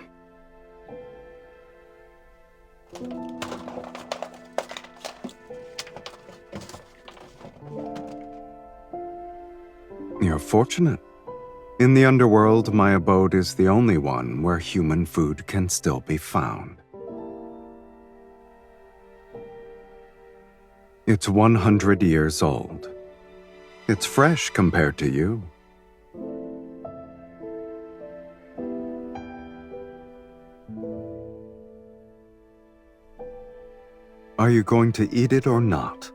Speaker 2: You're fortunate. In the underworld, my abode is the only one where human food can still be found. It's 100 years old. It's fresh compared to you. Are you going to eat it or not?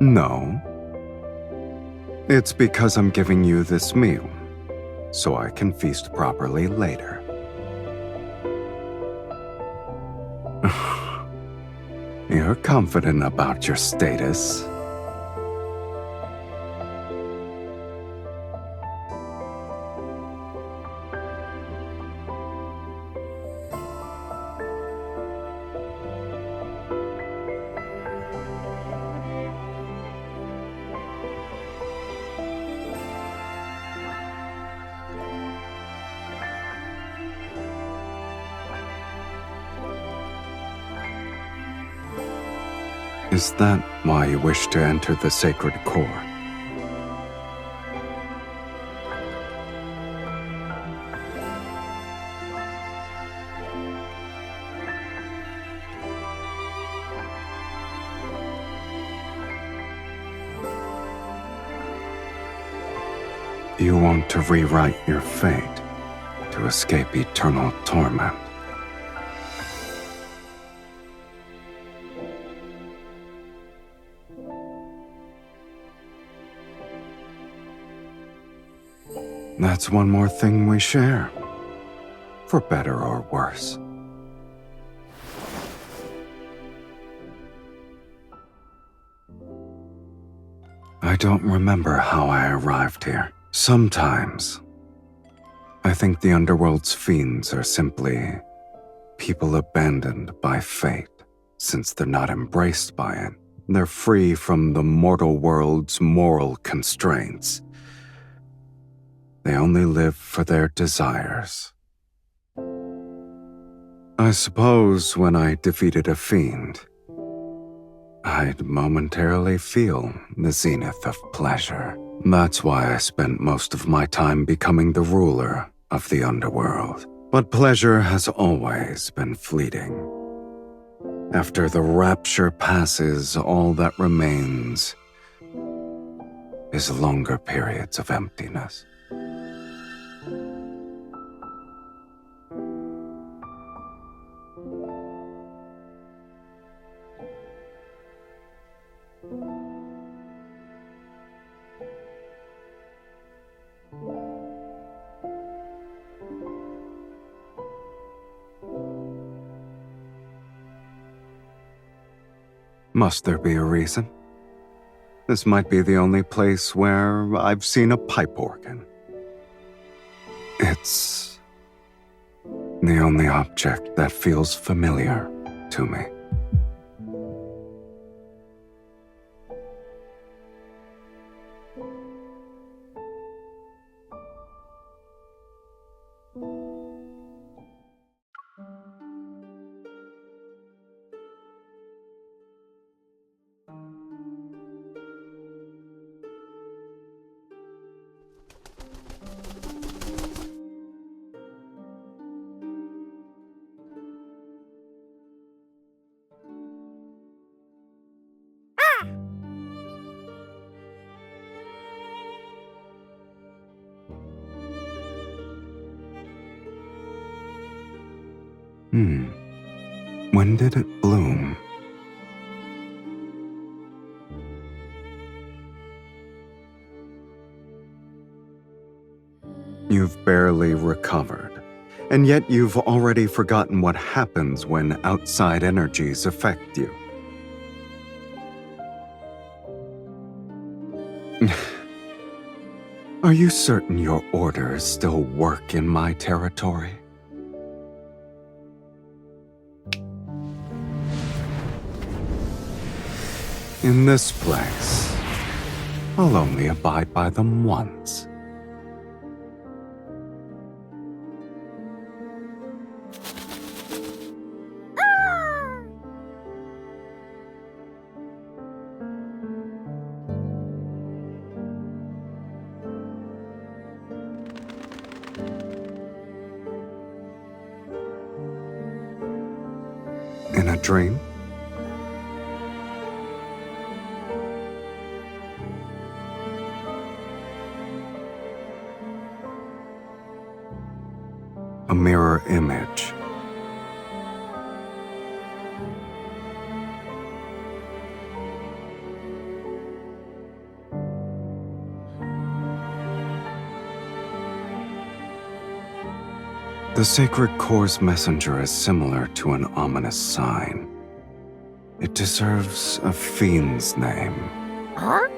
Speaker 2: No. It's because I'm giving you this meal, so I can feast properly later. You're confident about your status. Is that why you wish to enter the sacred core? You want to rewrite your fate to escape eternal torment. That's one more thing we share, for better or worse. I don't remember how I arrived here. Sometimes, I think the underworld's fiends are simply people abandoned by fate. Since they're not embraced by it, they're free from the mortal world's moral constraints. They only live for their desires. I suppose when I defeated a fiend, I'd momentarily feel the zenith of pleasure. That's why I spent most of my time becoming the ruler of the underworld. But pleasure has always been fleeting. After the rapture passes, all that remains is longer periods of emptiness. Must there be a reason? This might be the only place where I've seen a pipe organ. It's the only object that feels familiar to me. When did it bloom? You've barely recovered, and yet you've already forgotten what happens when outside energies affect you. Are you certain your orders still work in my territory? In this place, I'll only abide by them once. In a dream? A mirror image. The sacred core's messenger is similar to an ominous sign. It deserves a fiend's name.
Speaker 9: Huh?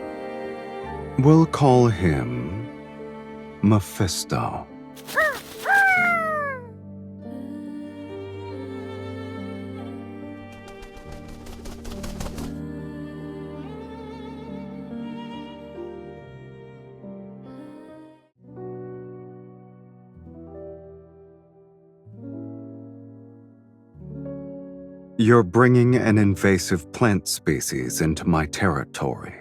Speaker 2: We'll call him Mephisto. You're bringing an invasive plant species into my territory.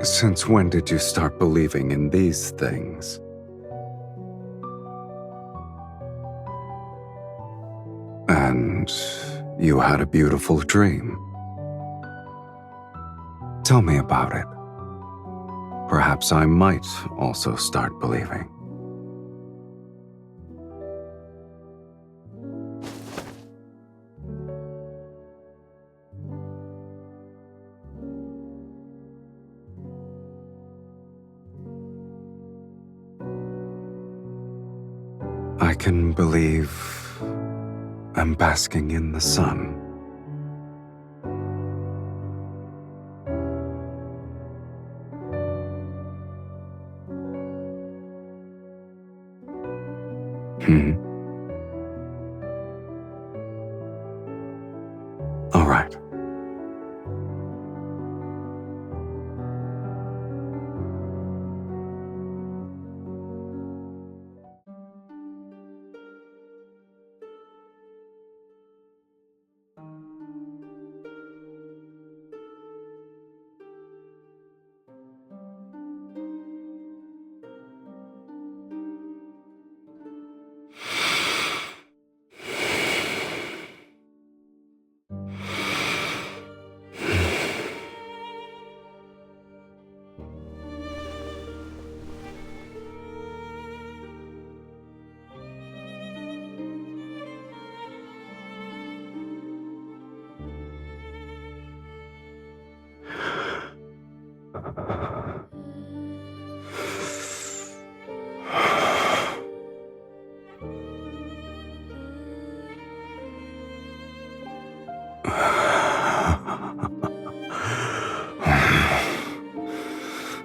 Speaker 2: Since when did you start believing in these things? And you had a beautiful dream. Tell me about it. Perhaps I might also start believing. I can believe I'm basking in the sun. All right.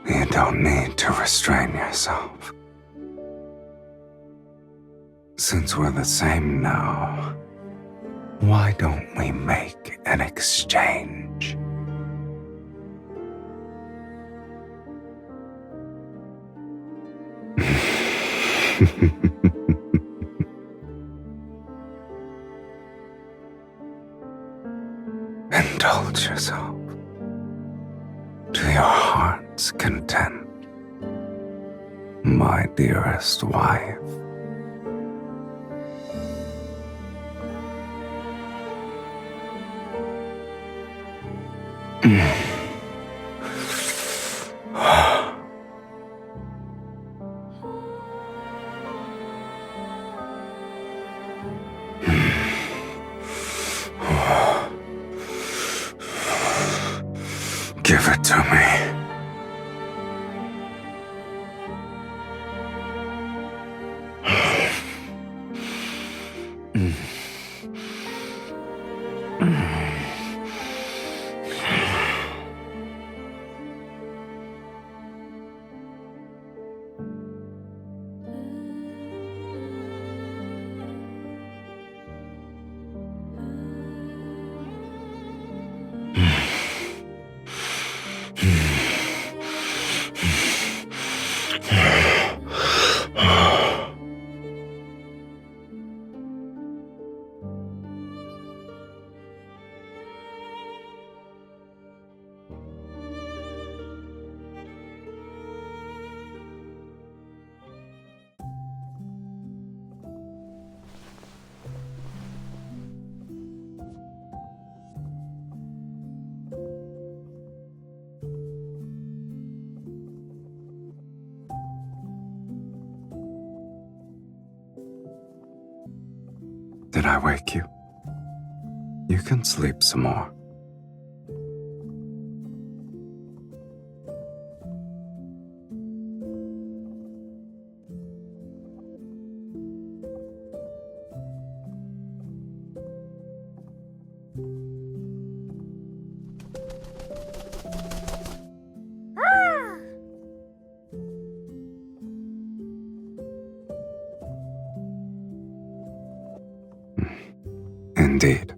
Speaker 2: You don't need to restrain yourself. Since we're the same now, why don't we make an exchange? Indulge yourself to your heart's content, my dearest wife. Give it to me. I wake you? You can sleep some more. Indeed.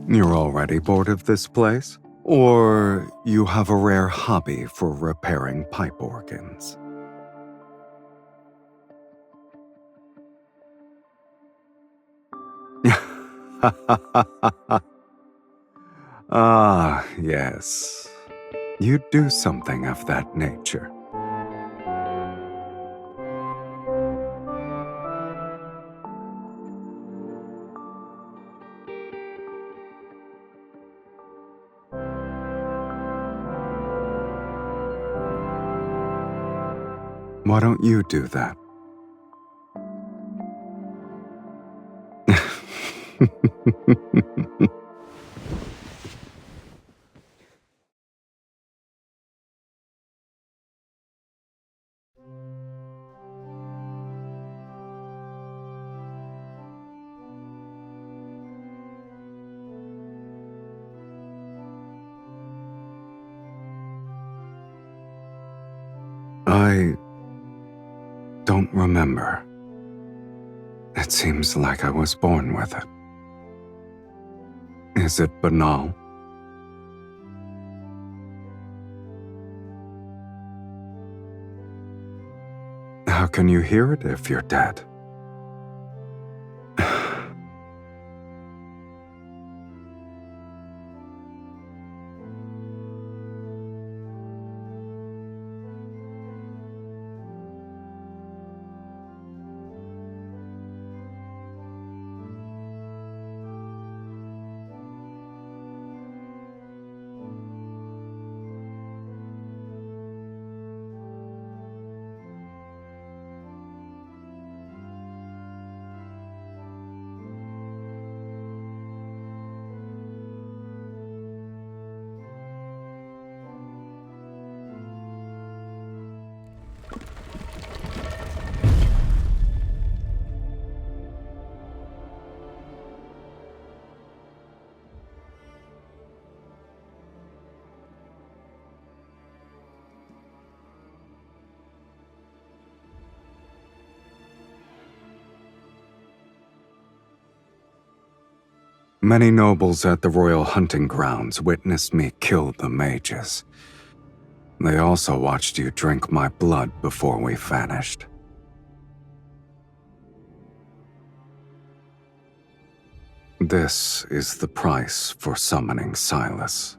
Speaker 2: You're already bored of this place? Or you have a rare hobby for repairing pipe organs? Ah, yes. You do something of that nature. Why don't you do that? I don't remember. It seems like I was born with it. Is it banal? How can you hear it if you're dead? Many nobles at the royal hunting grounds witnessed me kill the mages. They also watched you drink my blood before we vanished. This is the price for summoning Sylus.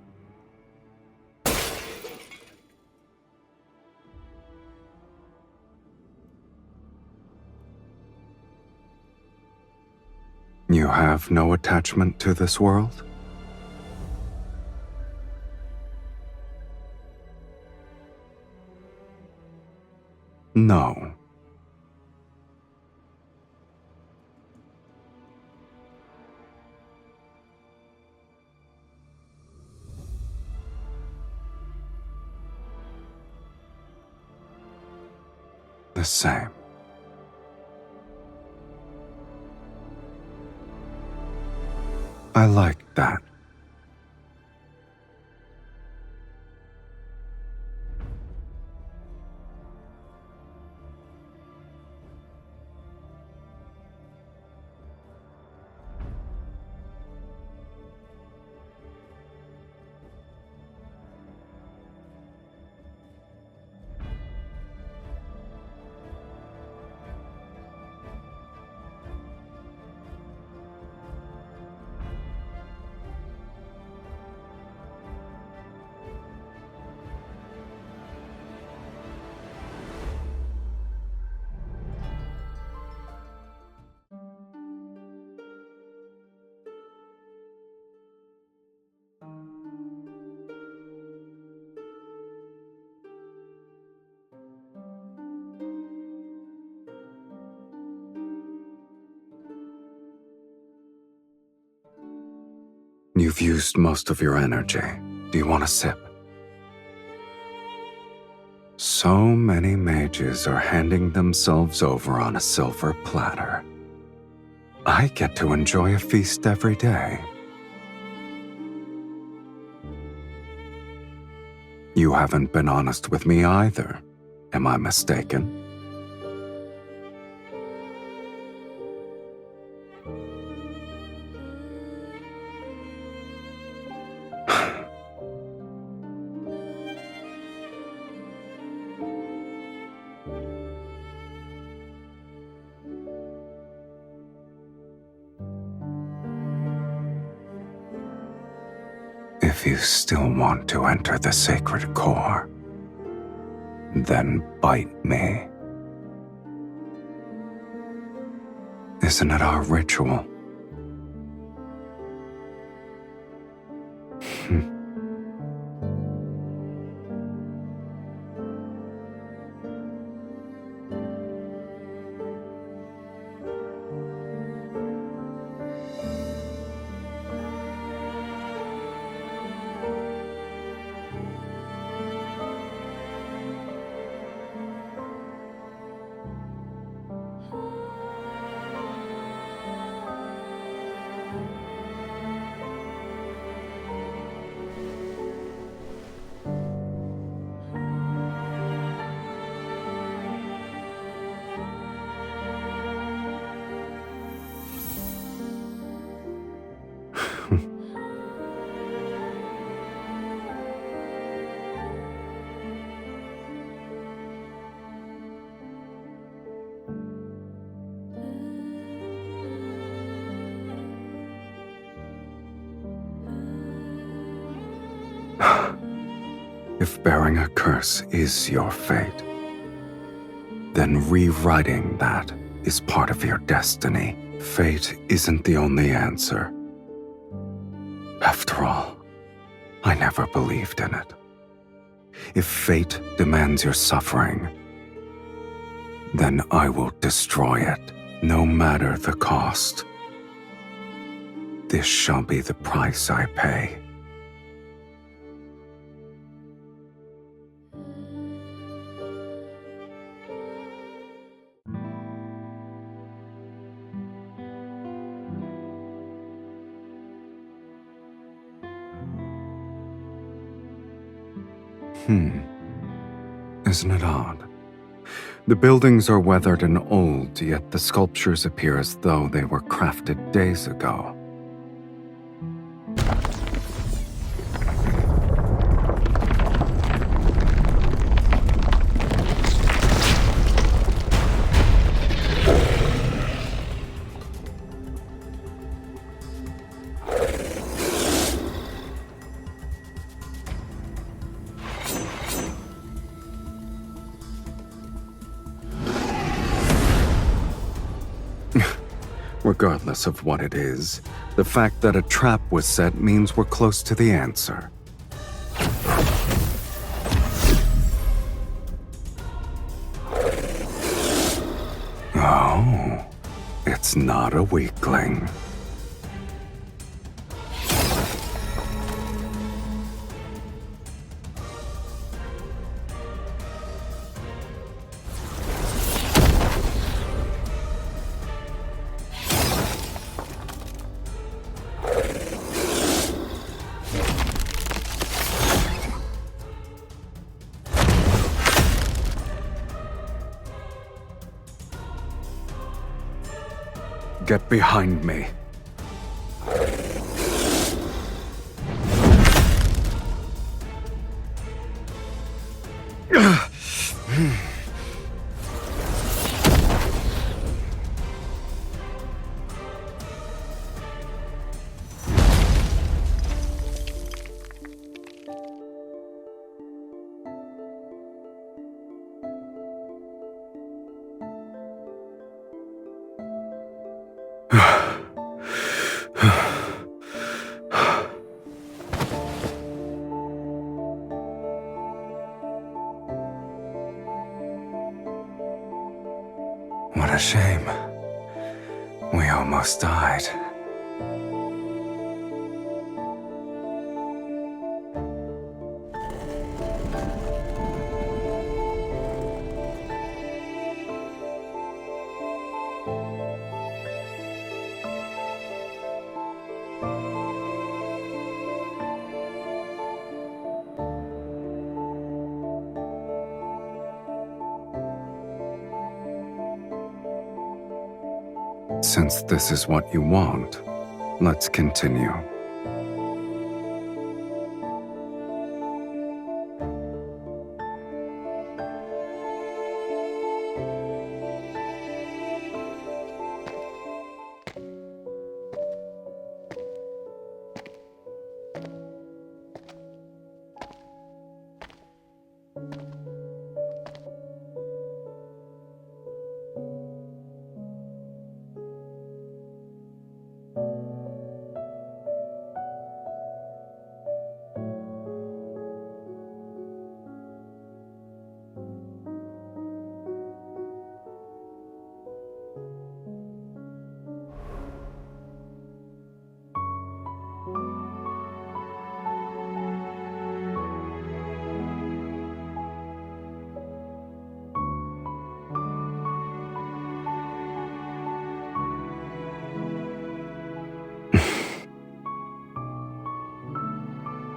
Speaker 2: You have no attachment to this world? No. The same. I like that. You've used most of your energy. Do you want a sip? So many mages are handing themselves over on a silver platter. I get to enjoy a feast every day. You haven't been honest with me either. Am I mistaken? If you still want to enter the sacred core, then bite me. Isn't it our ritual? If bearing a curse is your fate, then rewriting that is part of your destiny. Fate isn't the only answer. After all, I never believed in it. If fate demands your suffering, then I will destroy it, no matter the cost. This shall be the price I pay. Isn't it odd? The buildings are weathered and old, yet the sculptures appear as though they were crafted days ago. Regardless of what it is, the fact that a trap was set means we're close to the answer. It's not a weakling. Get behind me. What a shame. We almost died. Since this is what you want, let's continue.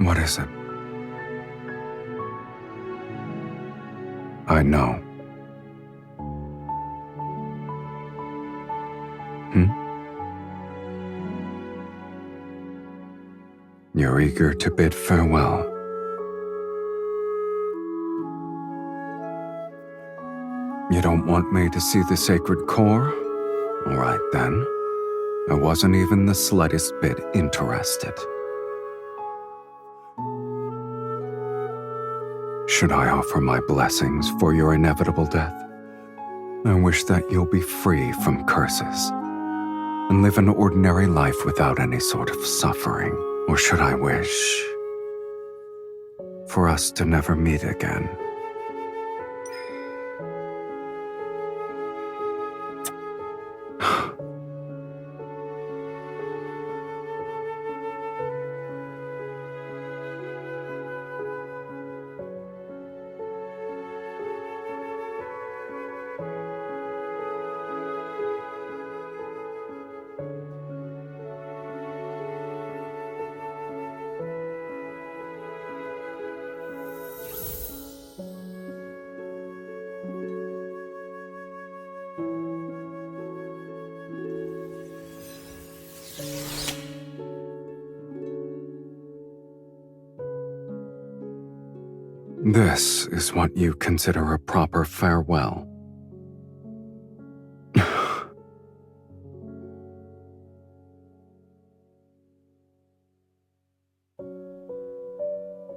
Speaker 2: What is it? I know. You're eager to bid farewell. You don't want me to see the sacred core? All right then. I wasn't even the slightest bit interested. Should I offer my blessings for your inevitable death? I wish that you'll be free from curses and live an ordinary life without any sort of suffering. Or should I wish for us to never meet again? This is what you consider a proper farewell.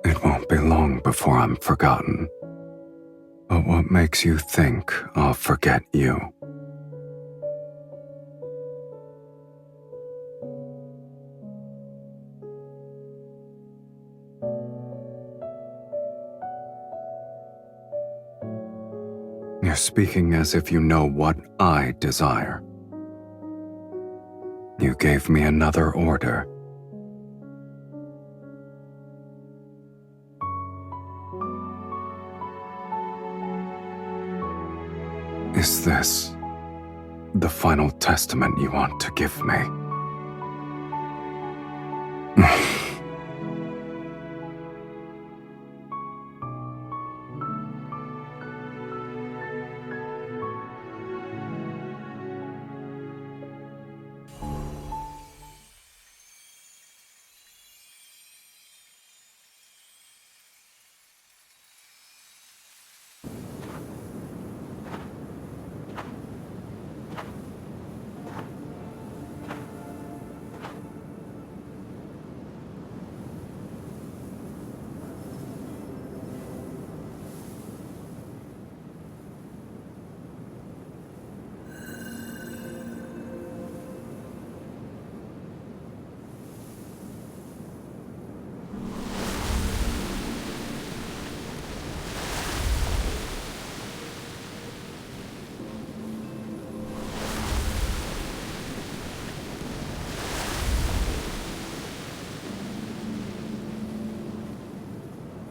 Speaker 2: It won't be long before I'm forgotten. But what makes you think I'll forget you? You're speaking as if you know what I desire. You gave me another order. Is this the final testament you want to give me?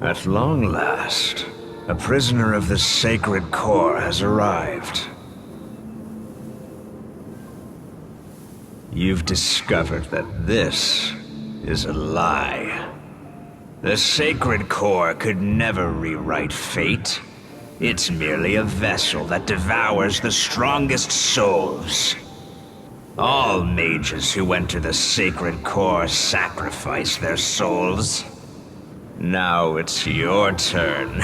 Speaker 3: At long last, a prisoner of the Sacred Core has arrived. You've discovered that this is a lie. The Sacred Core could never rewrite fate. It's merely a vessel that devours the strongest souls. All mages who enter the Sacred Core sacrifice their souls. Now it's your turn.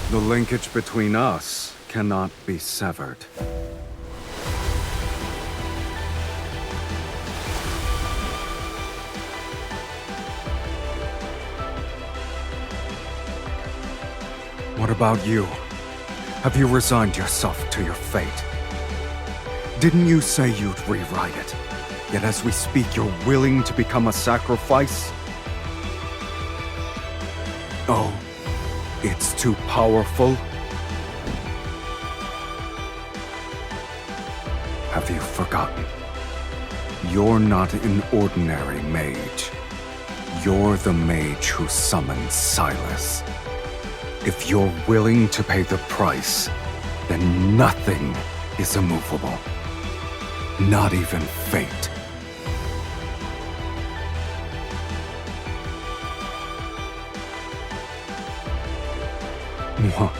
Speaker 2: The linkage between us cannot be severed. What about you? Have you resigned yourself to your fate? Didn't you say you'd rewrite it? Yet as we speak, you're willing to become a sacrifice? Oh, it's too powerful? Have you forgotten? You're not an ordinary mage. You're the mage who summoned Sylus. If you're willing to pay the price, then nothing is immovable. Not even fate. What?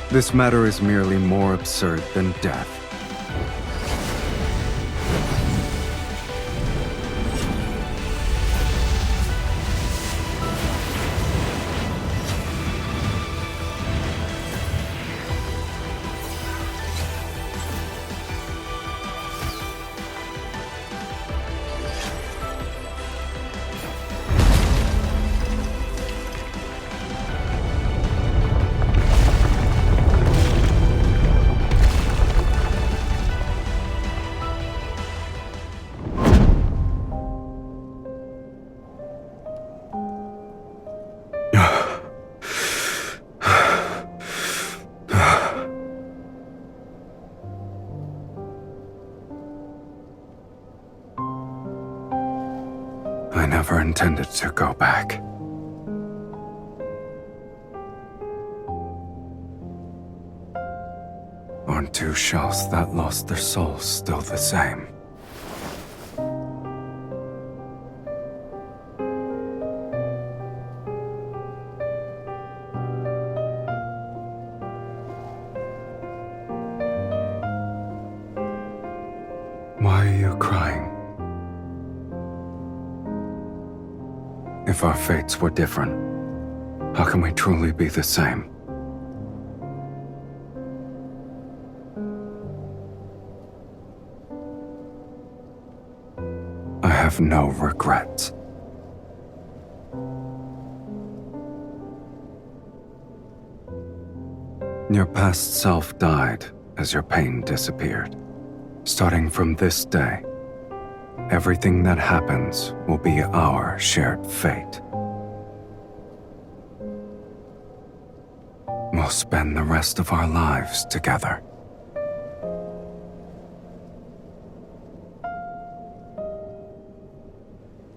Speaker 2: This matter is merely more absurd than death. I never intended to go back. Aren't two shells that lost their souls still the same? If our fates were different, how can we truly be the same? I have no regrets. Your past self died as your pain disappeared. Starting from this day, everything that happens will be our shared fate. We'll spend the rest of our lives together.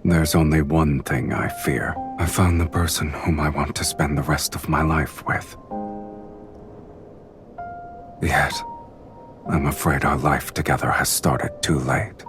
Speaker 2: There's only one thing I fear. I found the person whom I want to spend the rest of my life with. Yet, I'm afraid our life together has started too late.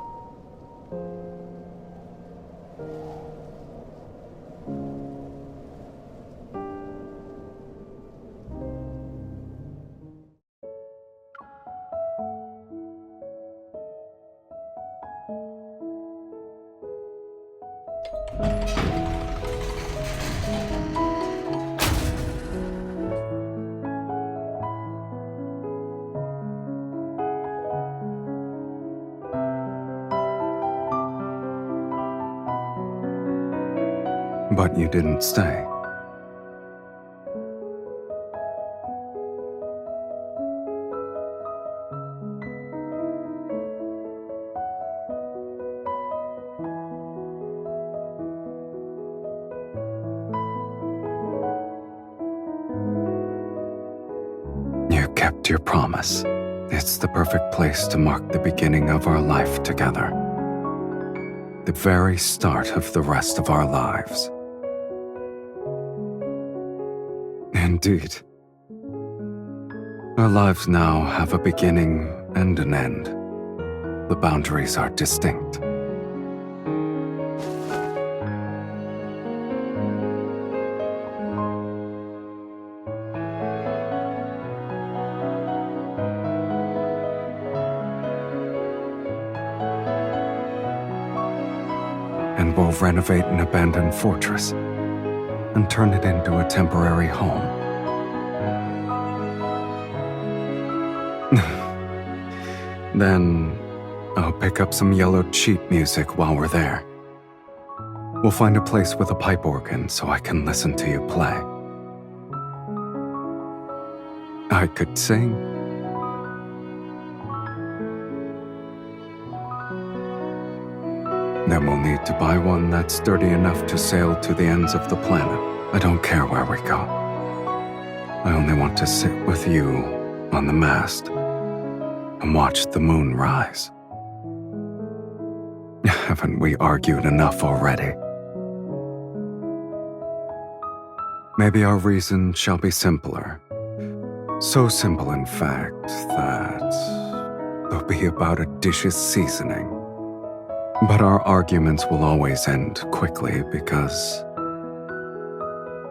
Speaker 2: But you didn't stay. You kept your promise. It's the perfect place to mark the beginning of our life together. The very start of the rest of our lives. Indeed. Our lives now have a beginning and an end. The boundaries are distinct. And we'll renovate an abandoned fortress and turn it into a temporary home. Then, I'll pick up some yellowed sheet music while we're there. We'll find a place with a pipe organ so I can listen to you play. I could sing. Then we'll need to buy one that's sturdy enough to sail to the ends of the planet. I don't care where we go. I only want to sit with you on the mast and watch the moon rise. Haven't we argued enough already? Maybe our reason shall be simpler. So simple, in fact, that they'll be about a dish's seasoning. But our arguments will always end quickly because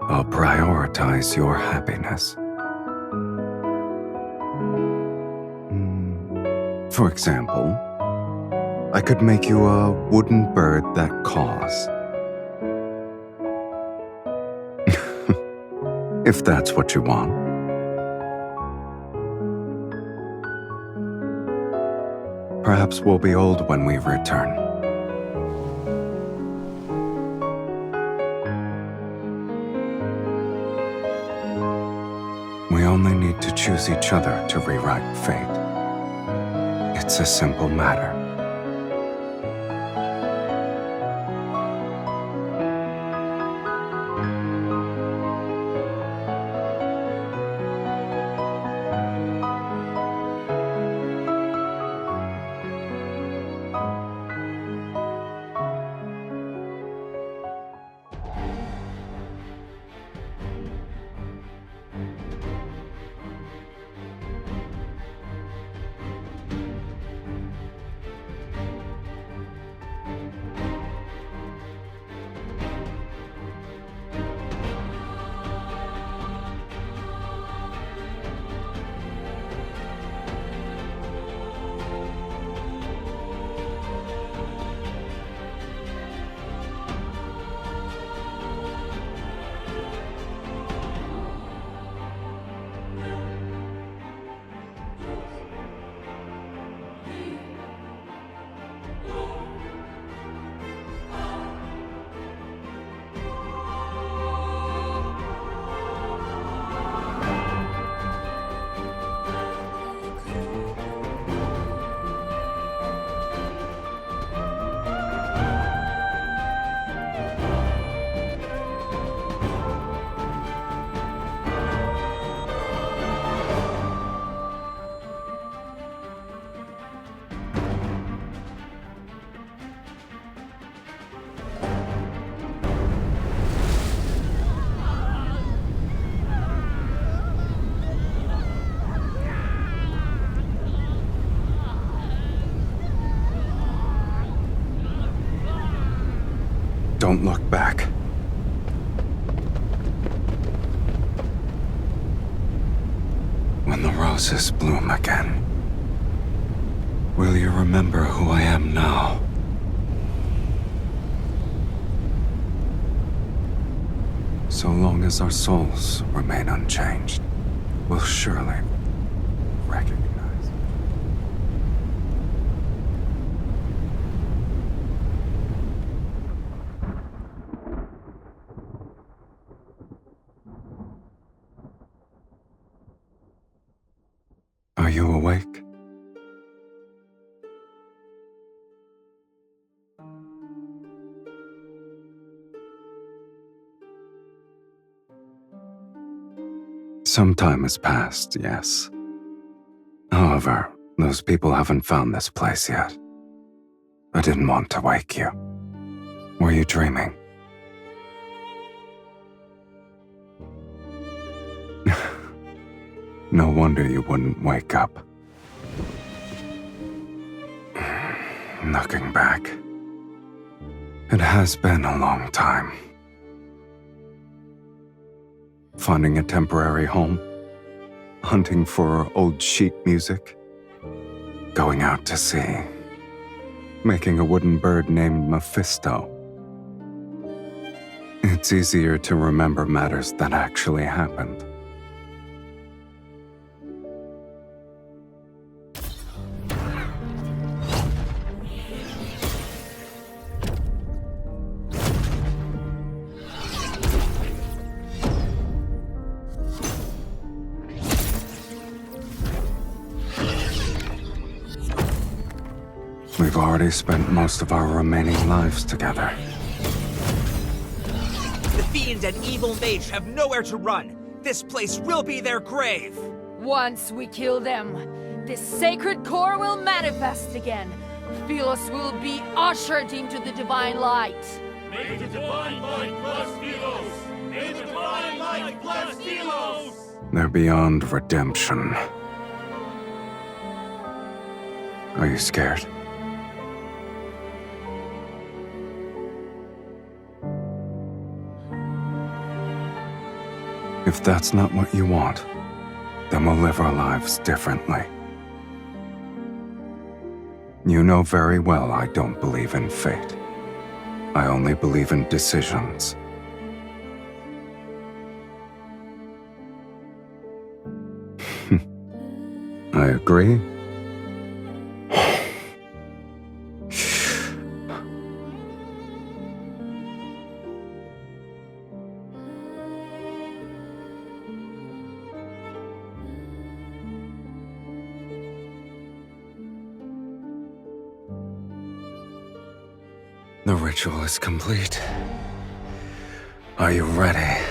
Speaker 2: I'll prioritize your happiness. For example, I could make you a wooden bird that caws. If that's what you want. Perhaps we'll be old when we return. We only need to choose each other to rewrite fate. It's a simple matter. Don't look back. When the roses bloom again, will you remember who I am now? So long as our souls remain unchanged, we'll surely recognize. Are you awake? Some time has passed, yes. However, those people haven't found this place yet. I didn't want to wake you. Were you dreaming? No wonder you wouldn't wake up. Looking back, it has been a long time. Finding a temporary home, hunting for old sheet music, going out to sea, making a wooden bird named Mephisto. It's easier to remember matters that actually happened. We've already spent most of our remaining lives together.
Speaker 12: The fiend and evil mage have nowhere to run. This place will be their grave.
Speaker 9: Once we kill them, this sacred core will manifest again. Sylus will be ushered into the divine light.
Speaker 1: May the divine light bless Sylus! May the divine light bless Sylus!
Speaker 2: They're beyond redemption. Are you scared? If that's not what you want, then we'll live our lives differently. You know very well I don't believe in fate. I only believe in decisions. I agree. The ritual is complete. Are you ready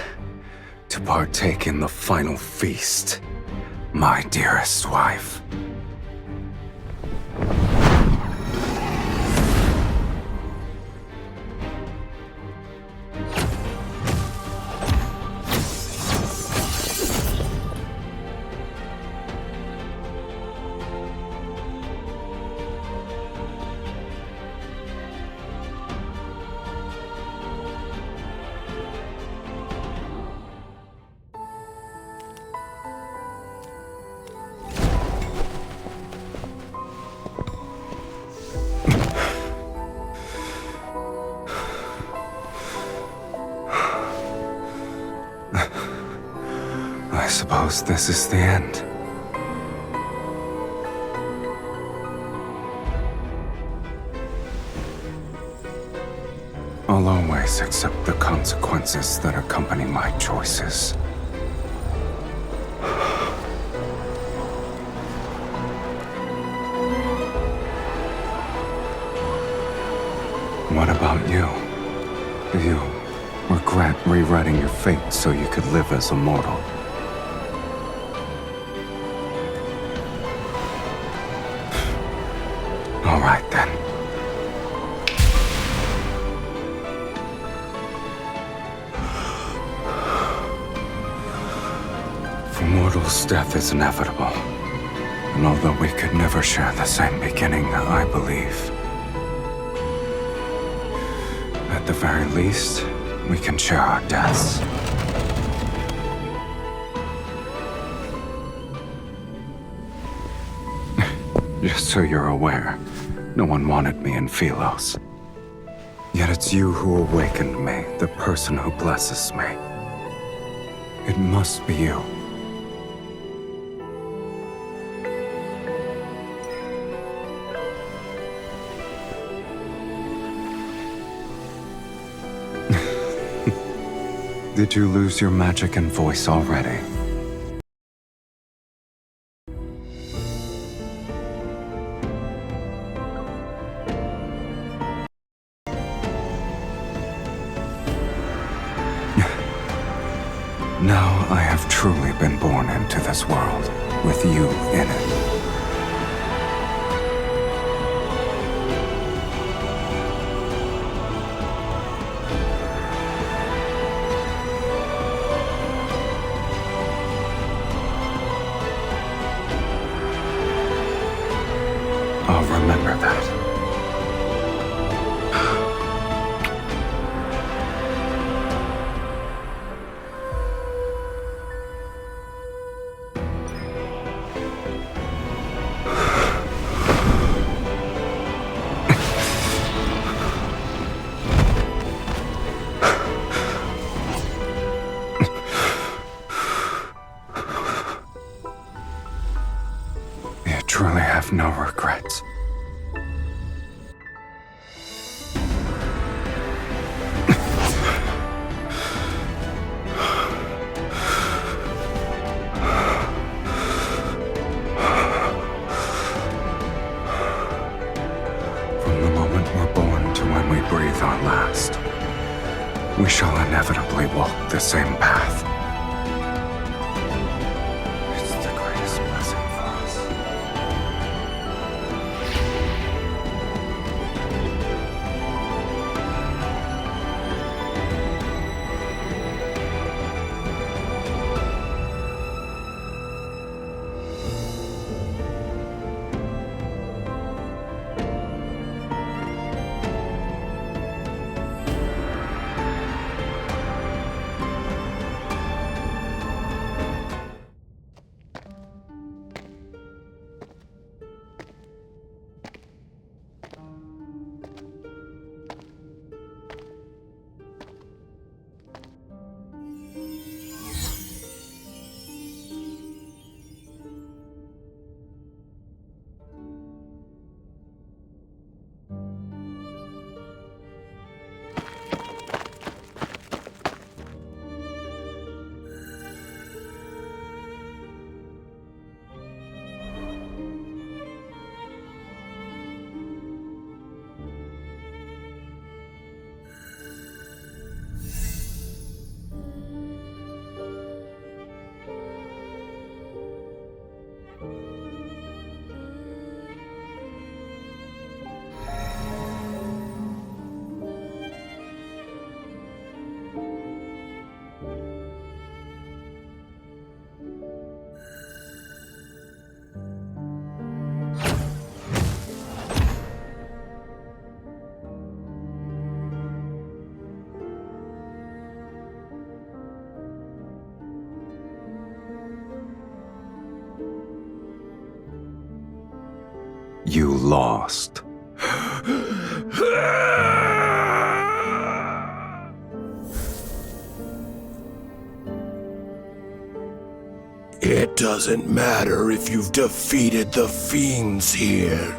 Speaker 2: to partake in the final feast, my dearest wife? I suppose this is the end. I'll always accept the consequences that accompany my choices. What about you? Do you regret rewriting your fate so you could live as a mortal? All right, then. For mortals, death is inevitable. And although we could never share the same beginning, I believe At the very least, we can share our deaths. Just so you're aware, no one wanted me in Sylus. Yet it's you who awakened me, the person who blesses me. It must be you. Did you lose your magic and voice already? Now I have truly been born into this world, with you in it. I'll remember that. You truly have no regrets. From the moment we're born to when we breathe our last, we shall inevitably walk the same path. It's the greatest blessing for us. You lost.
Speaker 3: It doesn't matter if you've defeated the fiends here.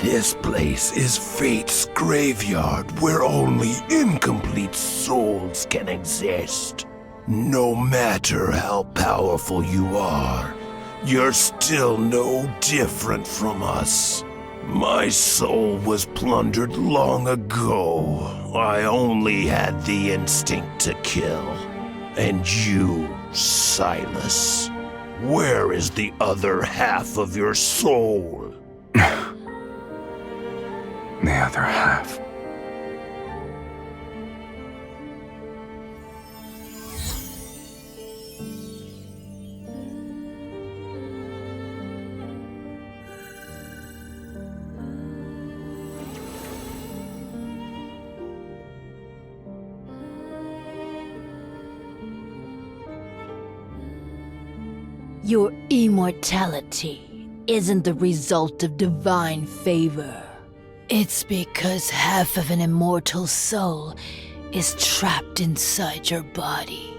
Speaker 3: This place is Fate's graveyard where only incomplete souls can exist. No matter how powerful you are, you're still no different from us. My soul was plundered long ago. I only had the instinct to kill. And you, Sylus, where is the other half of your soul?
Speaker 2: The other half.
Speaker 10: Your immortality isn't the result of divine favor. It's because half of an immortal soul is trapped inside your body.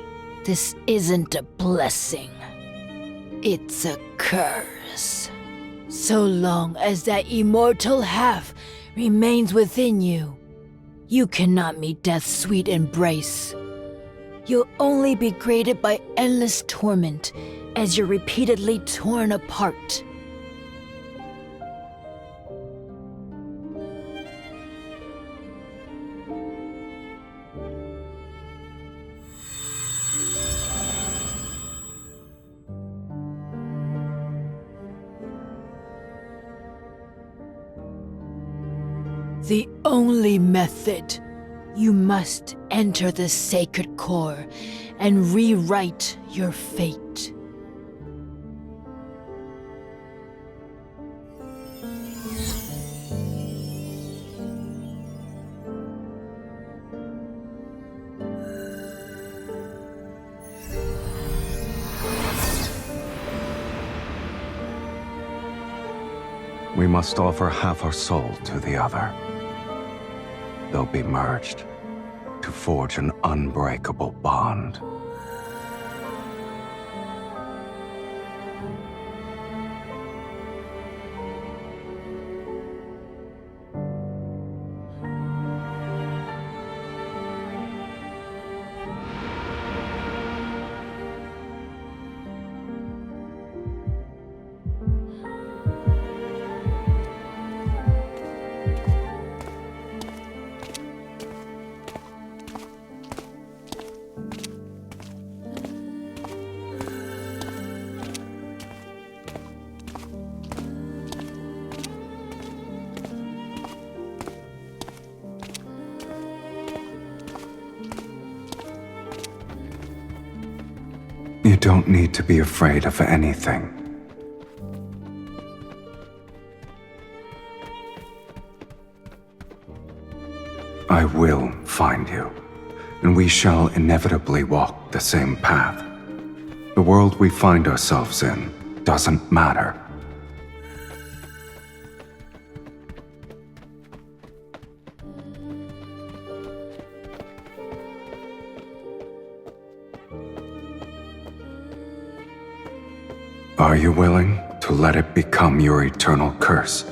Speaker 10: This isn't a blessing. It's a curse. So long as that immortal half remains within you, you cannot meet death's sweet embrace. You'll only be graded by endless torment as you're repeatedly torn apart. The only method. You must enter the sacred core and rewrite your fate.
Speaker 2: We must offer half our soul to the other. They'll be merged to forge an unbreakable bond. You don't need to be afraid of anything. I will find you, and we shall inevitably walk the same path. The world we find ourselves in doesn't matter. Are you willing to let it become your eternal curse?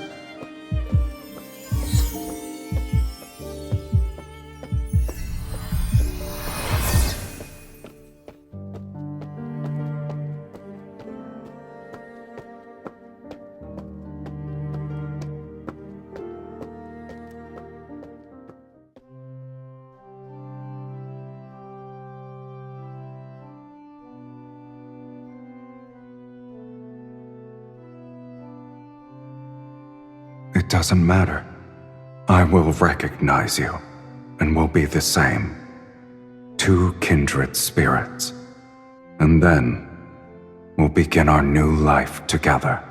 Speaker 2: It doesn't matter. I will recognize you, and we'll be the same. Two kindred spirits. And then, we'll begin our new life together.